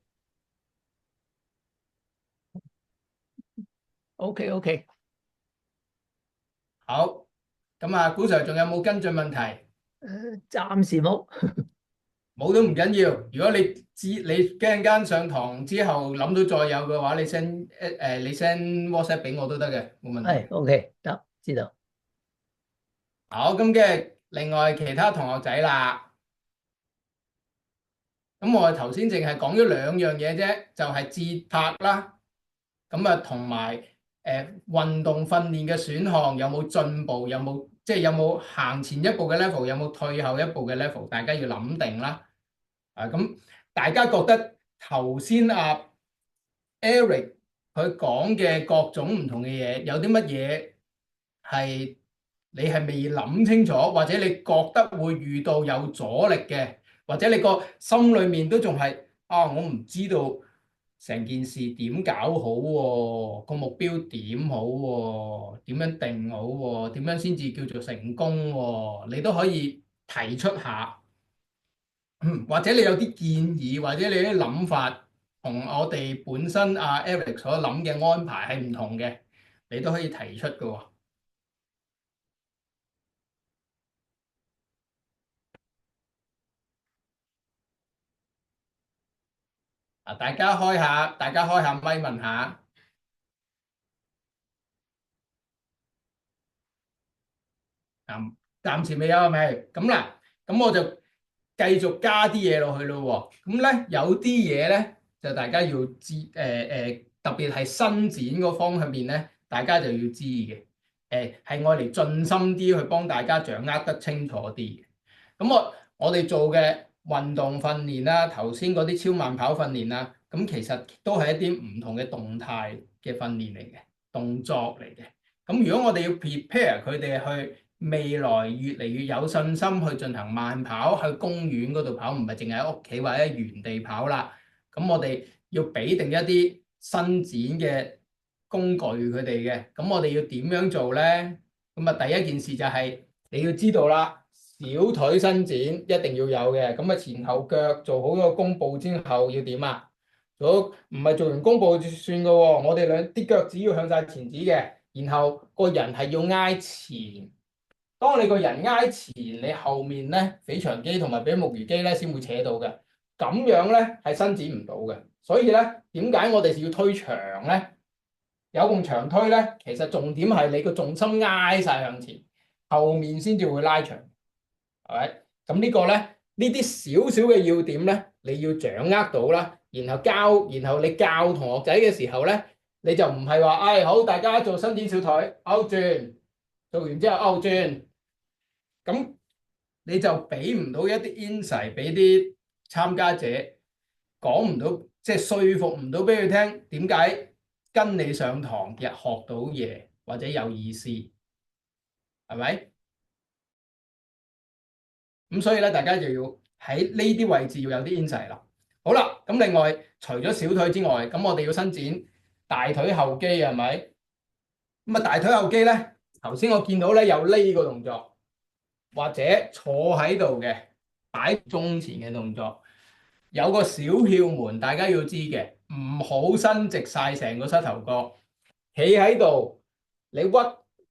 OK。好，咁啊，古 Sir 仲有冇跟進問題？暫時冇。冇都唔緊要。如果你驚間上堂之後諗到再有嘅話，你 send WhatsApp 俾我都得嘅，冇問題。係 OK，得知道。好，咁嘅另外其他同學仔啦，咁我哋頭先淨係講咗兩樣嘢啫，就係節拍啦，咁啊同埋運動訓練嘅選項有冇進步，有冇行前一步嘅 level，有冇退後一步嘅 level，大家要諗定啦。咁大家覺得頭先Eric 佢講嘅各種唔同嘅嘢，有啲乜嘢係你係未諗清楚，或者你覺得會遇到有阻力嘅，或者你個心裏面都仲係我唔知道成件事點搞好喎，個目標點好喎，點樣定好喎，點樣先至叫做成功喎，你都可以提出下。或者你有啲建議，或者你啲諗法同我哋本身Eric 所諗嘅安排係唔同嘅，你都可以提出嘅喎。大家開下咪問下。暫時未有係咪？咁嗱，咁我就繼續加啲嘢落去咯喎。咁咧有啲嘢咧就大家要知，特別係伸展嗰方面咧，大家就要知嘅。係愛嚟盡心啲去幫大家掌握得清楚啲嘅。咁我哋做嘅運動訓練啦，頭先嗰啲超慢跑訓練啦，咁其實都係一啲唔同嘅動態嘅訓練嚟嘅，動作嚟嘅。咁如果我哋要 prepare 佢哋去未來越嚟越有信心去進行慢跑，去公園嗰度跑，唔係淨係喺屋企或者原地跑啦。咁我哋要俾定一啲伸展嘅工具佢哋嘅。咁我哋要點樣做咧？咁啊，第一件事就係你要知道啦，小腿伸展一定要有嘅。咁啊，前後腳做好個弓步之後要點啊？唔係做完弓步就算嘅喎，我哋啲腳趾要向晒前指嘅，然後個人係要挨前。當你個人挨前，你後面咧腓腸肌同埋比目魚肌咧先會扯到嘅，咁樣咧係伸展唔到嘅。所以咧，點解我哋要推長咧？有咁長推咧，其實重點係你個重心挨晒向前，後面先至會拉長，係咪？咁呢個咧，呢啲少少嘅要點咧，你要掌握到啦。然後你教同學仔嘅時候咧，你就唔係話，好，大家做伸展小腿，勾轉，做完之後勾轉。咁你就俾唔到一啲 insight 俾啲參加者，講唔到，即係說服唔到俾佢聽點解跟你上堂日學到嘢或者有意思，係咪？咁所以咧，大家就要喺呢啲位置要有啲 insight 啦。好啦，咁另外除咗小腿之外，咁我哋要伸展大腿後肌係咪？咁啊大腿後肌咧，頭先我見到咧有呢個動作，或者坐喺度嘅擺中前嘅動作，有個小竅門大家要知嘅，唔好伸直晒成個膝頭哥，企喺度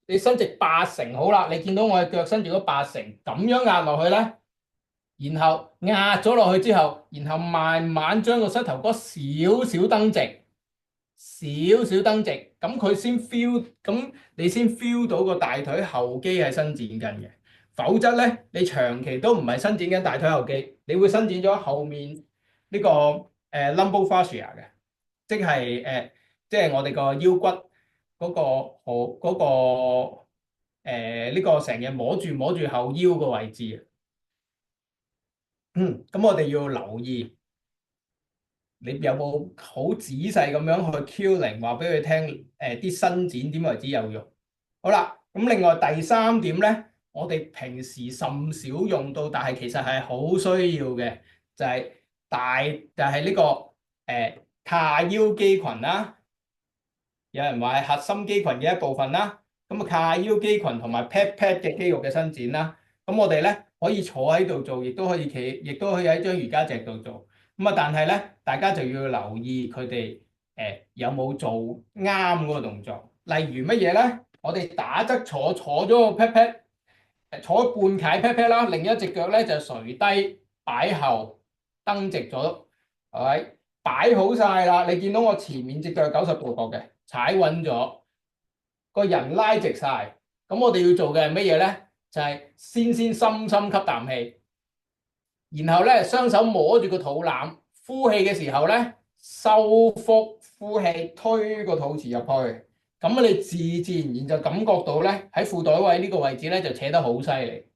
你伸直80好啦，你見到我嘅腳伸直咗80，咁樣壓落去咧。然後壓咗落去之後，然後慢慢將個膝頭哥少少蹬直，少少蹬直，咁佢先 feel，咁你先 feel 到個大腿後肌係伸展緊嘅。否則咧，你長期都唔係伸展緊大腿後肌，你會伸展咗後面呢個lumbar fascia 嘅，即係我哋個腰骨嗰個呢個成日摸住後腰個位置啊。咁我哋要留意，你有冇好仔細咁樣去 cueing 話俾佢聽，啲伸展點為之有用？好啦，咁另外第三點咧，我哋平時甚少用到，但係其實係好需要嘅，就係呢個髂腰肌群啦。有人話係核心肌群嘅一部分啦。咁啊，髂腰肌群同埋 pat 嘅肌肉嘅伸展啦。咁我哋咧可以坐喺度做，亦都可以企，亦都可以喺張瑜伽席度做。咁啊，但係咧，大家就要留意佢哋有冇做啱嗰個動作。例如乜嘢咧？我哋打側坐咗個 pat，坐半楷 pat 啦，另一隻腳咧就垂低擺後蹬直咗，係咪？擺好晒啦，你見到我前面隻腳90度角嘅，踩穩咗，個人拉直晒。咁我哋要做嘅係乜嘢咧？就係先深深吸啖氣，然後咧雙手摸住個肚腩，呼氣嘅時候咧收腹呼氣，推個肚臍入去。咁你自然就感覺到咧喺褲袋位呢個位置咧就扯得好犀利。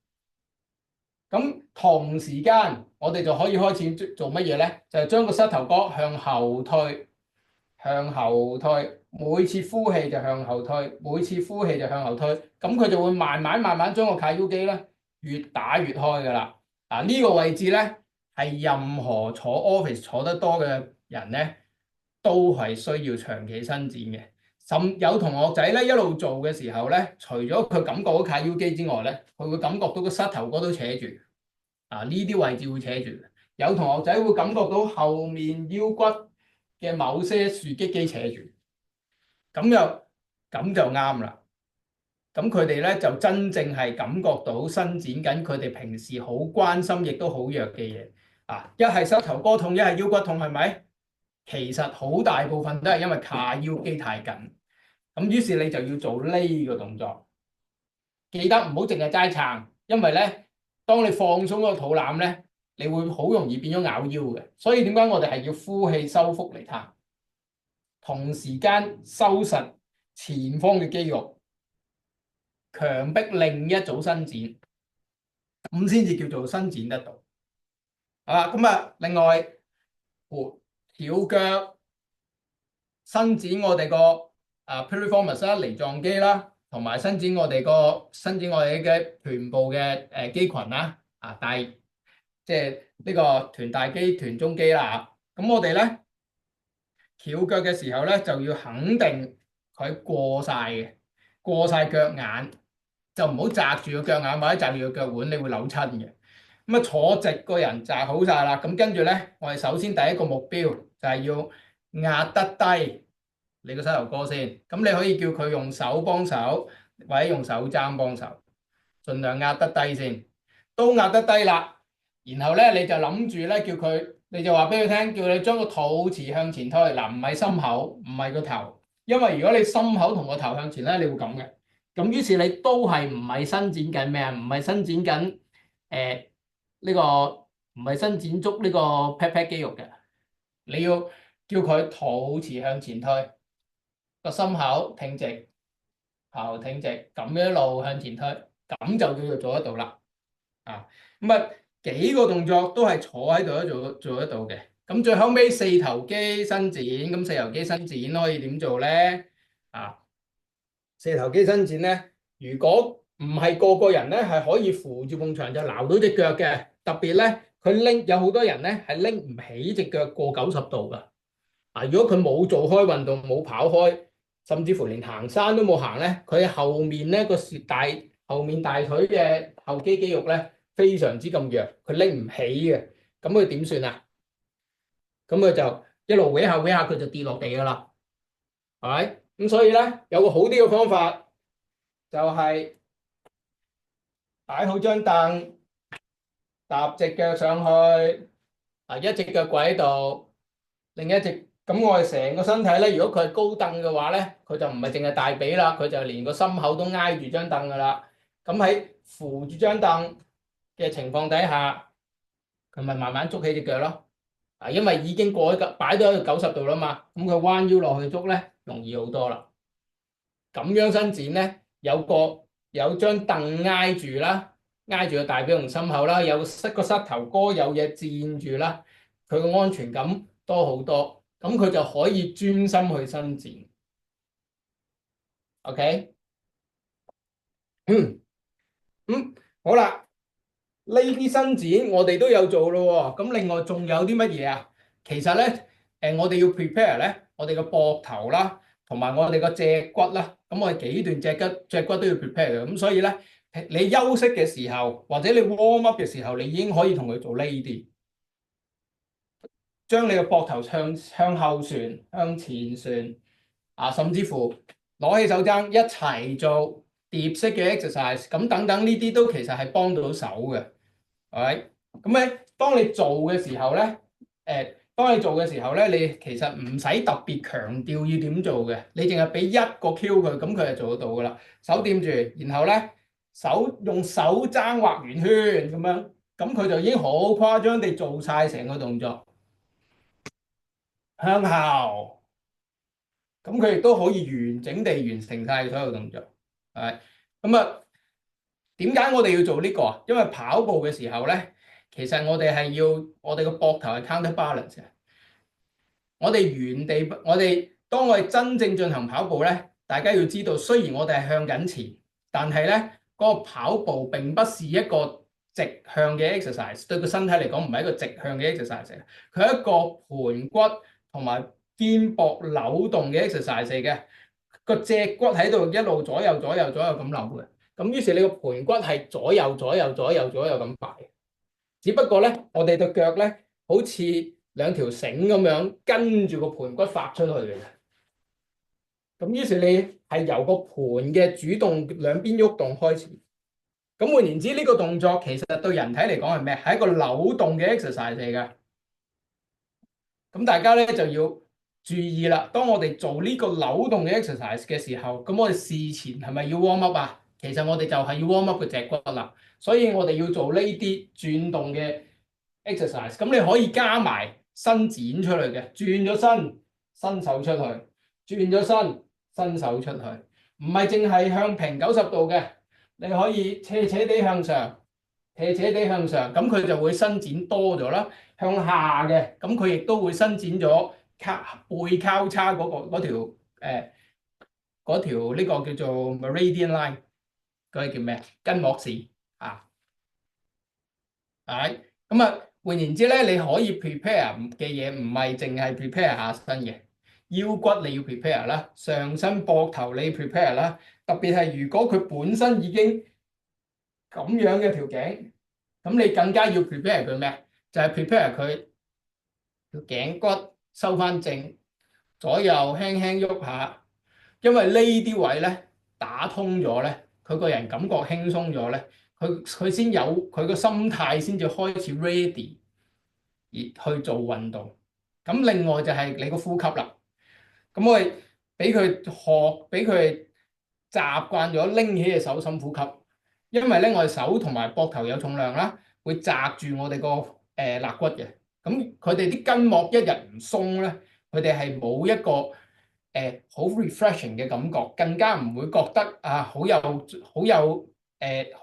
咁同時間我哋就可以開始做乜嘢咧？就係將個膝頭哥向後推，向後推。每次呼氣就向後推，每次呼氣就向後推，咁佢就會慢慢將個髂腰肌咧越打越開噶啦。呢個位置咧係任何坐 office 坐得多嘅人咧都係需要長期伸展嘅。甚有同學仔咧一路做嘅時候咧，除咗佢感覺到髂腰肌之外咧，佢會感覺到個膝頭哥都扯住。呢啲位置會扯住。有同學仔會感覺到後面腰骨嘅某些豎肌肌扯住。咁就啱啦。咁佢哋咧就真正係感覺到伸展緊佢哋平時好關心亦都好弱嘅嘢。一係膝頭哥痛，一係腰骨痛，係咪？其實好大部分都係因為髂腰肌太緊。咁於是你就要做呢個動作。記得唔好淨係齋撐，因為咧，當你放鬆嗰個肚腩咧，你會好容易變咗咬腰嘅。所以點解我哋係要呼氣收腹嚟撐？同時間收實前方嘅肌肉，強迫另一組伸展，咁先至叫做伸展得到。咁啊，另外翹腳伸展我哋個piriformis啦、梨狀肌啦，同埋伸展我哋嘅臀部嘅肌群啦，即係呢個臀大肌、臀中肌啦。咁我哋咧翹腳嘅時候咧，就要肯定佢過晒腳眼，就唔好擲住個腳眼或者擲住個腳腕，你會扭親嘅。咁啊，坐直個人擲好晒啦。咁跟住咧，我哋首先第一個目標就係要壓得低你個膝頭哥先。咁你可以叫佢用手幫手，或者用手踭幫手，盡量壓得低先。都壓得低啦，然後咧你就諗住咧叫佢，你就話俾佢聽，叫你將個肚臍向前推。嗱，唔係心口，唔係個頭，因為如果你心口同個頭向前咧，你會咁嘅。咁於是你都係唔係伸展緊咩啊？唔係伸展緊呢個，唔係伸展足呢個 pat 肌肉嘅。你要叫佢肚臍向前推，個心口挺直，頭挺直，咁樣一路向前推，咁就叫做做得到啦。幾個動作都係坐喺度都做得到嘅。咁最後尾四頭肌伸展，咁四頭肌伸展可以點做咧？四頭肌伸展咧，如果唔係個個人咧係可以扶住埲牆就撈到隻腳嘅，特別咧佢佢有好多人咧係拎唔起隻腳過90度㗎。啊，如果佢冇做開運動，冇跑開，甚至乎連行山都冇行咧，佢後面咧後面大腿嘅後肌肌肉咧非常之咁弱，佢拎唔起嘅，咁佢點算啊？咁佢就一路搲下搲下，佢就跌落地㗎啦，係咪？咁所以咧有個好啲嘅方法就係擺好張凳，搭隻腳上去，啊一隻腳跪喺度，另一隻咁我哋成個身體咧，如果佢係高凳嘅話咧，佢就唔係淨係大髀啦，佢就連個心口都挨住張凳㗎啦。咁喺扶住張凳嘅情況底下，佢咪慢慢捉起隻腳咯。啊，因為已經過咗擺咗喺90度啦嘛，咁佢彎腰落去捉咧，容易好多啦。咁樣伸展咧，有張凳挨住啦，挨住個大髀同心口啦，有個膝頭哥有嘢墊住啦，佢個安全感多好多，咁佢就可以專心去伸展。OK，好啦，呢啲伸展我哋都有做咯喎，咁另外仲有啲乜嘢啊？其實咧，我哋要 prepare 咧，我哋個膊頭啦，同埋我哋個脊骨啦，咁我哋幾段脊骨都要 prepare 嘅，咁所以咧，你休息嘅時候或者你 warm up 嘅時候，你已經可以同佢做呢啲，將你個膊頭向後旋、向前旋，啊，甚至乎攞起手踭一齊做蝶式嘅 exercise，咁等等呢啲都其實係幫到手嘅，係咪？咁咧，當你做嘅時候咧，你其實唔使特別強調要點做嘅，你淨係俾一個 Q 佢，咁佢就做得到噶啦。手掂住，然後咧用手踭畫圓圈咁樣，咁佢就已經好誇張地做晒成個動作。向後，咁佢亦都可以完整地完成晒所有動作，係咁啊？點解我哋要做呢個啊？因為跑步嘅時候咧，其實我哋個膊頭係 counterbalance 嘅。我哋當我哋真正進行跑步咧，大家要知道，雖然我哋係向緊前，但係咧嗰個跑步並不是一個直向嘅 exercise，對個身體嚟講唔係一個直向嘅 exercise，佢係一個盤骨同埋肩膊扭動嘅 exercise 嚟嘅，個脊骨喺度一路左右咁扭嘅，咁於是你個盤骨係左右咁擺，只不過咧我哋對腳咧好似兩條繩咁樣跟住個盤骨發出去嘅，咁於是你係由個盤嘅主動兩邊喐動開始，咁換言之呢個動作其實對人體嚟講係咩？係一個扭動嘅 exercise 嚟嘅。咁大家咧就要注意啦。當我哋做呢個扭動嘅 exercise 嘅時候，咁我哋事前係咪要 warm up 啊？其實我哋就係要 warm up 個脊骨啦。所以我哋要做呢啲轉動嘅 exercise。咁你可以加埋伸展出嚟嘅，轉咗身，伸手出去；轉咗身，伸手出去。唔係淨係向平90度嘅，你可以斜斜地向上，斜斜地向上，咁佢就會伸展多咗啦。向下嘅，咁佢亦都會伸展咗背交叉嗰條呢個叫做 meridian line，嗰個叫咩？筋膜線啊，係咁啊。換言之咧，你可以 prepare 嘅嘢唔係淨係 prepare 下身嘅，腰骨你要 prepare 啦，上身膊頭你 prepare 啦。特別係如果佢本身已經咁樣嘅條頸，咁你更加要 prepare 佢咩？就係 prepare 佢條頸骨收翻正，左右輕輕喐下，因為呢啲位咧打通咗咧，佢個人感覺輕鬆咗咧，佢先有佢個心態先至開始 ready 而去做運動。咁另外就係你個呼吸啦，咁我哋俾佢習慣咗拎起隻手深呼吸，因為咧我哋手同埋膊頭有重量啦，會擲住我哋個肋骨嘅。咁佢哋啲筋膜一日唔鬆咧，佢哋係冇一個好 refreshing 嘅感覺，更加唔會覺得啊好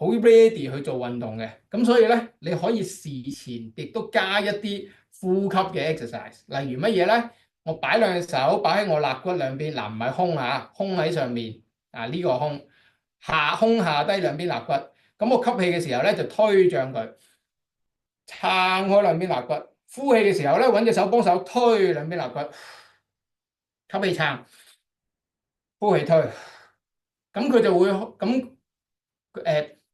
ready 去做運動嘅。咁所以咧，你可以事前亦都加一啲呼吸嘅 exercise，例如乜嘢咧？我擺兩隻手擺喺我肋骨兩邊，嗱唔係胸嚇，胸喺上面啊，呢個胸下低兩邊肋骨。咁我吸氣嘅時候咧就推脹佢。撐開兩邊肋骨，呼氣嘅時候咧，揾隻手幫手推兩邊肋骨，吸氣撐，呼氣推，咁佢就會咁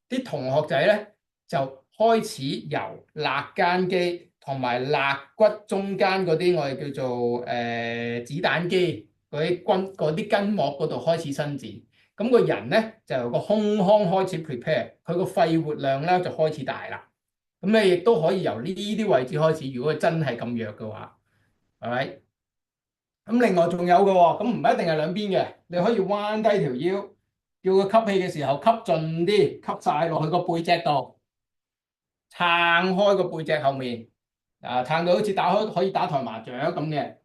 啲同學仔咧就開始由肋間肌同埋肋骨中間嗰啲我哋叫做子彈肌嗰啲筋膜嗰度開始伸展，咁個人咧就由個胸腔開始 prepare，佢個肺活量咧就開始大啦。咁你亦都可以由呢啲位置開始，如果佢真係咁弱嘅話，係咪？咁另外仲有嘅喎，咁唔一定係兩邊嘅，你可以彎低條腰，叫佢吸氣嘅時候吸盡啲，吸晒落去個背脊度，撐開個背脊後面，撐到好似可以打台麻雀咁嘅。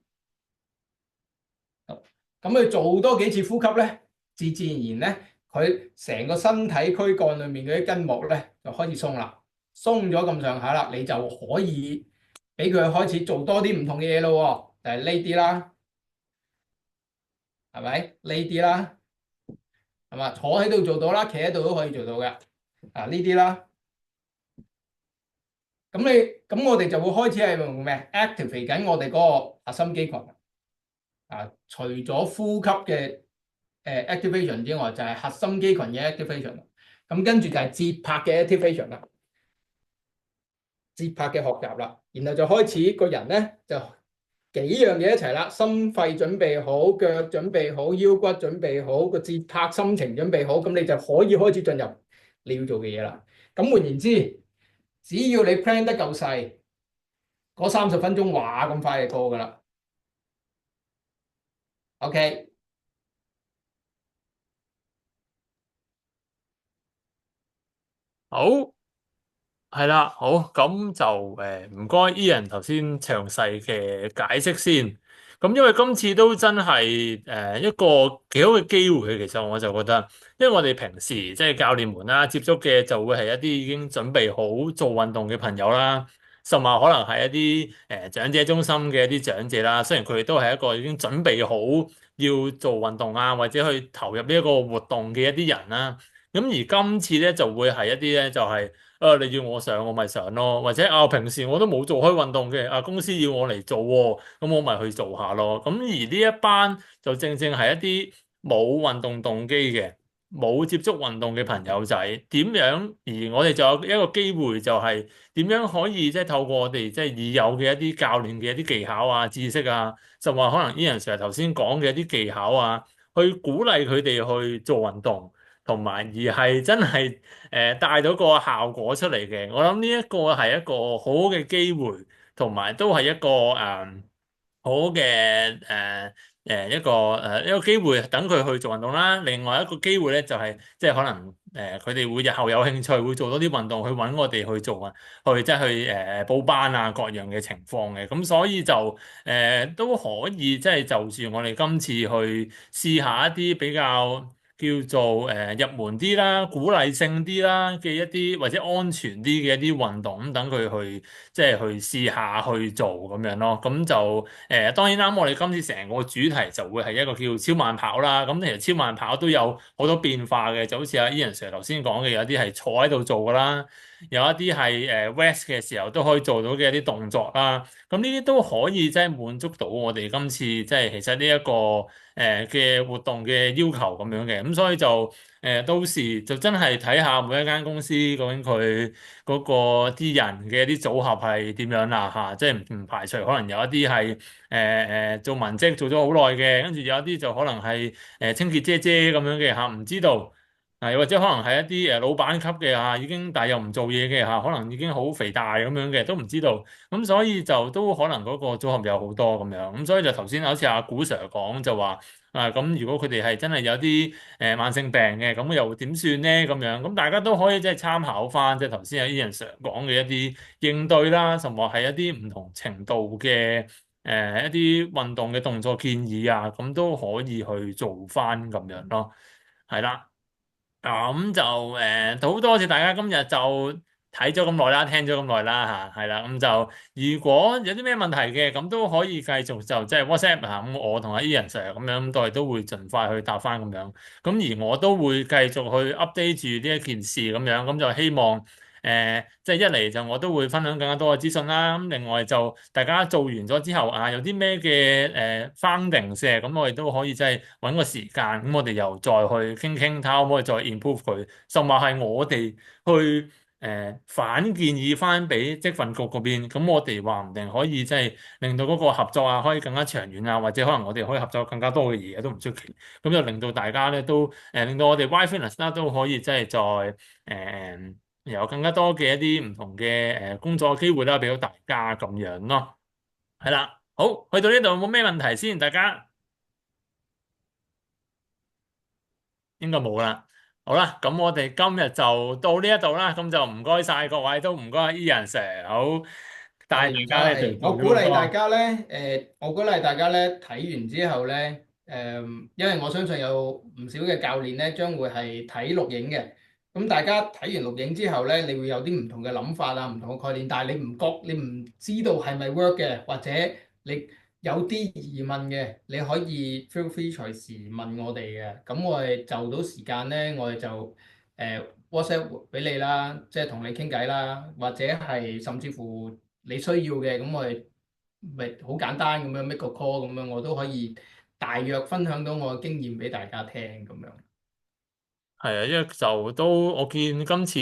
咁佢做多幾次呼吸咧，自自然然咧，佢成個身體軀幹裏面嗰啲筋膜咧就開始鬆啦。鬆咗咁上下啦，你就可以俾佢開始做多啲唔同嘅嘢咯喎，就係呢啲啦，係咪？呢啲啦，係嘛？坐喺度做到啦，企喺度都可以做到嘅。呢啲啦，咁我哋就會開始係用咩？activate 緊我哋嗰個核心肌群。除咗呼吸嘅activation 之外，就係核心肌群嘅 activation。咁跟住就係節拍嘅 activation 啦。節拍嘅學習啦，然後就開始個人咧就幾樣嘢一齊啦，心肺準備好，腳準備好，腰骨準備好，個節拍心情準備好，咁你就可以開始進入你要做嘅嘢啦。咁換言之，只要你 plan 得夠細，嗰30分鐘話咁快就過噶啦。OK，好。係啦，好，咁就唔該 Ian 頭先詳細嘅解釋先。咁因為今次都真係一個幾好嘅機會，其實我就覺得，因為我哋平時即係教練們啦，接觸嘅就會係一啲已經準備好做運動嘅朋友啦，甚至可能係一啲長者中心嘅一啲長者啦。雖然佢哋都係一個已經準備好要做運動啊，或者去投入呢一個活動嘅一啲人啦。咁而今次咧就會係一啲咧就係、你要我上我咪上咯，或者平時我都冇做開運動嘅，公司要我嚟做喎，咁我咪去做下咯。咁而呢一班就正正係一啲冇運動動機嘅、冇接觸運動嘅朋友仔，點樣？而我哋就有一個機會，就係點樣可以即係透過我哋即係已有嘅一啲教練嘅一啲技巧啊、知識啊，就話可能 Ian Sir 頭先講嘅一啲技巧啊，去鼓勵佢哋去做運動。同埋而係真係帶到個效果出嚟嘅，我諗呢一個係一個好好嘅機會，同埋都係一個好嘅一個機會，等佢去做運動啦。另外一個機會咧就係即係可能佢哋會日後有興趣會做多啲運動，去揾我哋去做啊，去即係去報班啊各樣嘅情況嘅。咁所以就都可以即係就住我哋今次去試下一啲比較叫做入門啲啦、鼓勵性啲啦嘅一啲或者安全啲嘅一啲運動，咁等佢去即係去試下去做咁樣咯。咁就當然啦，我哋今次成個主題就會係一個叫超慢跑啦。咁其實超慢跑都有好多變化嘅，就好似阿 Ian Sir 頭先講嘅，有啲係坐喺度做噶啦，有一啲係rest 嘅時候都可以做到嘅一啲動作啦。咁呢啲都可以即係滿足到我哋今次即係其實呢一個嘅活動嘅要求咁樣嘅。咁所以就到時就真係睇下每一間公司究竟佢嗰個啲人嘅一啲組合係點樣啦嚇，即係唔排除可能有一啲係做文職做咗好耐嘅，跟住有一啲就可能係清潔姐姐咁樣嘅嚇，唔知道。或者可能係一啲老闆級嘅嚇，已經但係又唔做嘢嘅嚇，可能已經好肥大咁樣嘅，都唔知道。咁所以就都可能嗰個組合有好多咁樣。咁所以就頭先好似阿古 Sir 講就話咁如果佢哋係真係有啲慢性病嘅，咁又點算咧？咁樣咁大家都可以即係參考翻即係頭先阿 Ian Sir 講嘅一啲應對啦，甚至係一啲唔同程度嘅一啲運動嘅動作建議啊，咁都可以去做翻咁樣咯，係啦。咁就好多謝大家今日就睇咗咁耐啦，聽咗咁耐啦嚇，係啦，咁就如果有啲咩問題嘅，咁都可以繼續就即係 WhatsApp 嚇，咁我同阿 Ian Sir 咁樣都會盡快去答翻咁樣，咁而我都會繼續去 update 住呢一件事咁樣，咁就希望即係一嚟就我都會分享更加多嘅資訊啦。咁另外就大家做完咗之後啊，有啲咩嘅findings 嘅，咁我哋都可以即係揾個時間，咁我哋又再去傾傾，睇下可唔可以再 improve 佢，甚至係我哋去反建議翻俾職訓局嗰邊，咁我哋話唔定可以即係令到嗰個合作啊可以更加長遠啊，或者可能我哋可以合作更加多嘅嘢都唔出奇，咁就令到大家咧都令到我哋 Y Fitness 啦都可以即係再有更加多嘅一啲唔同嘅工作機會啦，俾到大家咁樣咯。係啦，好，去到呢度有冇咩問題先？大家應該冇啦。好啦，咁我哋今日就到呢一度啦，咁就唔該晒各位，都唔該 Ian Sir，好帶大家咧就我鼓勵大家咧，我鼓勵大家咧睇完之後咧，因為我相信有唔少嘅教練咧將會係睇錄影嘅。咁大家睇完錄影之後咧，你會有啲唔同嘅諗法啊，唔同嘅概念，但係你唔知道係咪 work 嘅，或者你有啲疑問嘅，你可以 feel free 隨時問我哋嘅。咁我哋就到時間咧，我哋就WhatsApp 俾你啦，即係同你傾偈啦，或者係甚至乎你需要嘅，咁我哋咪好簡單咁樣 make 個 call 咁樣，我都可以大約分享到我嘅經驗俾大家聽咁樣。係啊，因為就都我見今次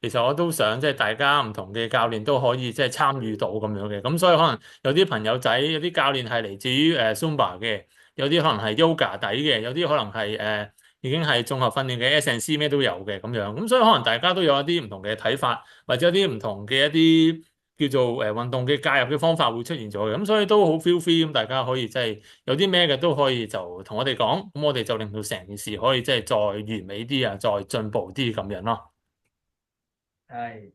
其實我都想即係大家唔同嘅教練都可以即係參與到咁樣嘅，咁所以可能有啲朋友仔有啲教練係嚟自於Zumba 嘅，有啲可能係 Yoga 底嘅，有啲可能係已經係綜合訓練嘅 S&C 咩都有嘅咁樣，咁所以可能大家都有一啲唔同嘅睇法，或者一啲唔同嘅一啲叫做運動嘅介入嘅方法會出現咗嘅，咁所以都好 feel free，咁大家可以即係有啲咩嘅都可以就同我哋講，咁我哋就令到成件事可以即係再完美啲啊，再進步啲咁樣咯。係。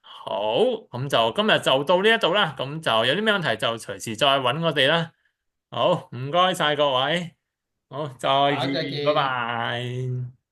好，咁就今日就到呢一度啦，咁就有啲咩問題就隨時再揾我哋啦。好，唔該晒各位，好，再好，再見，拜見。拜。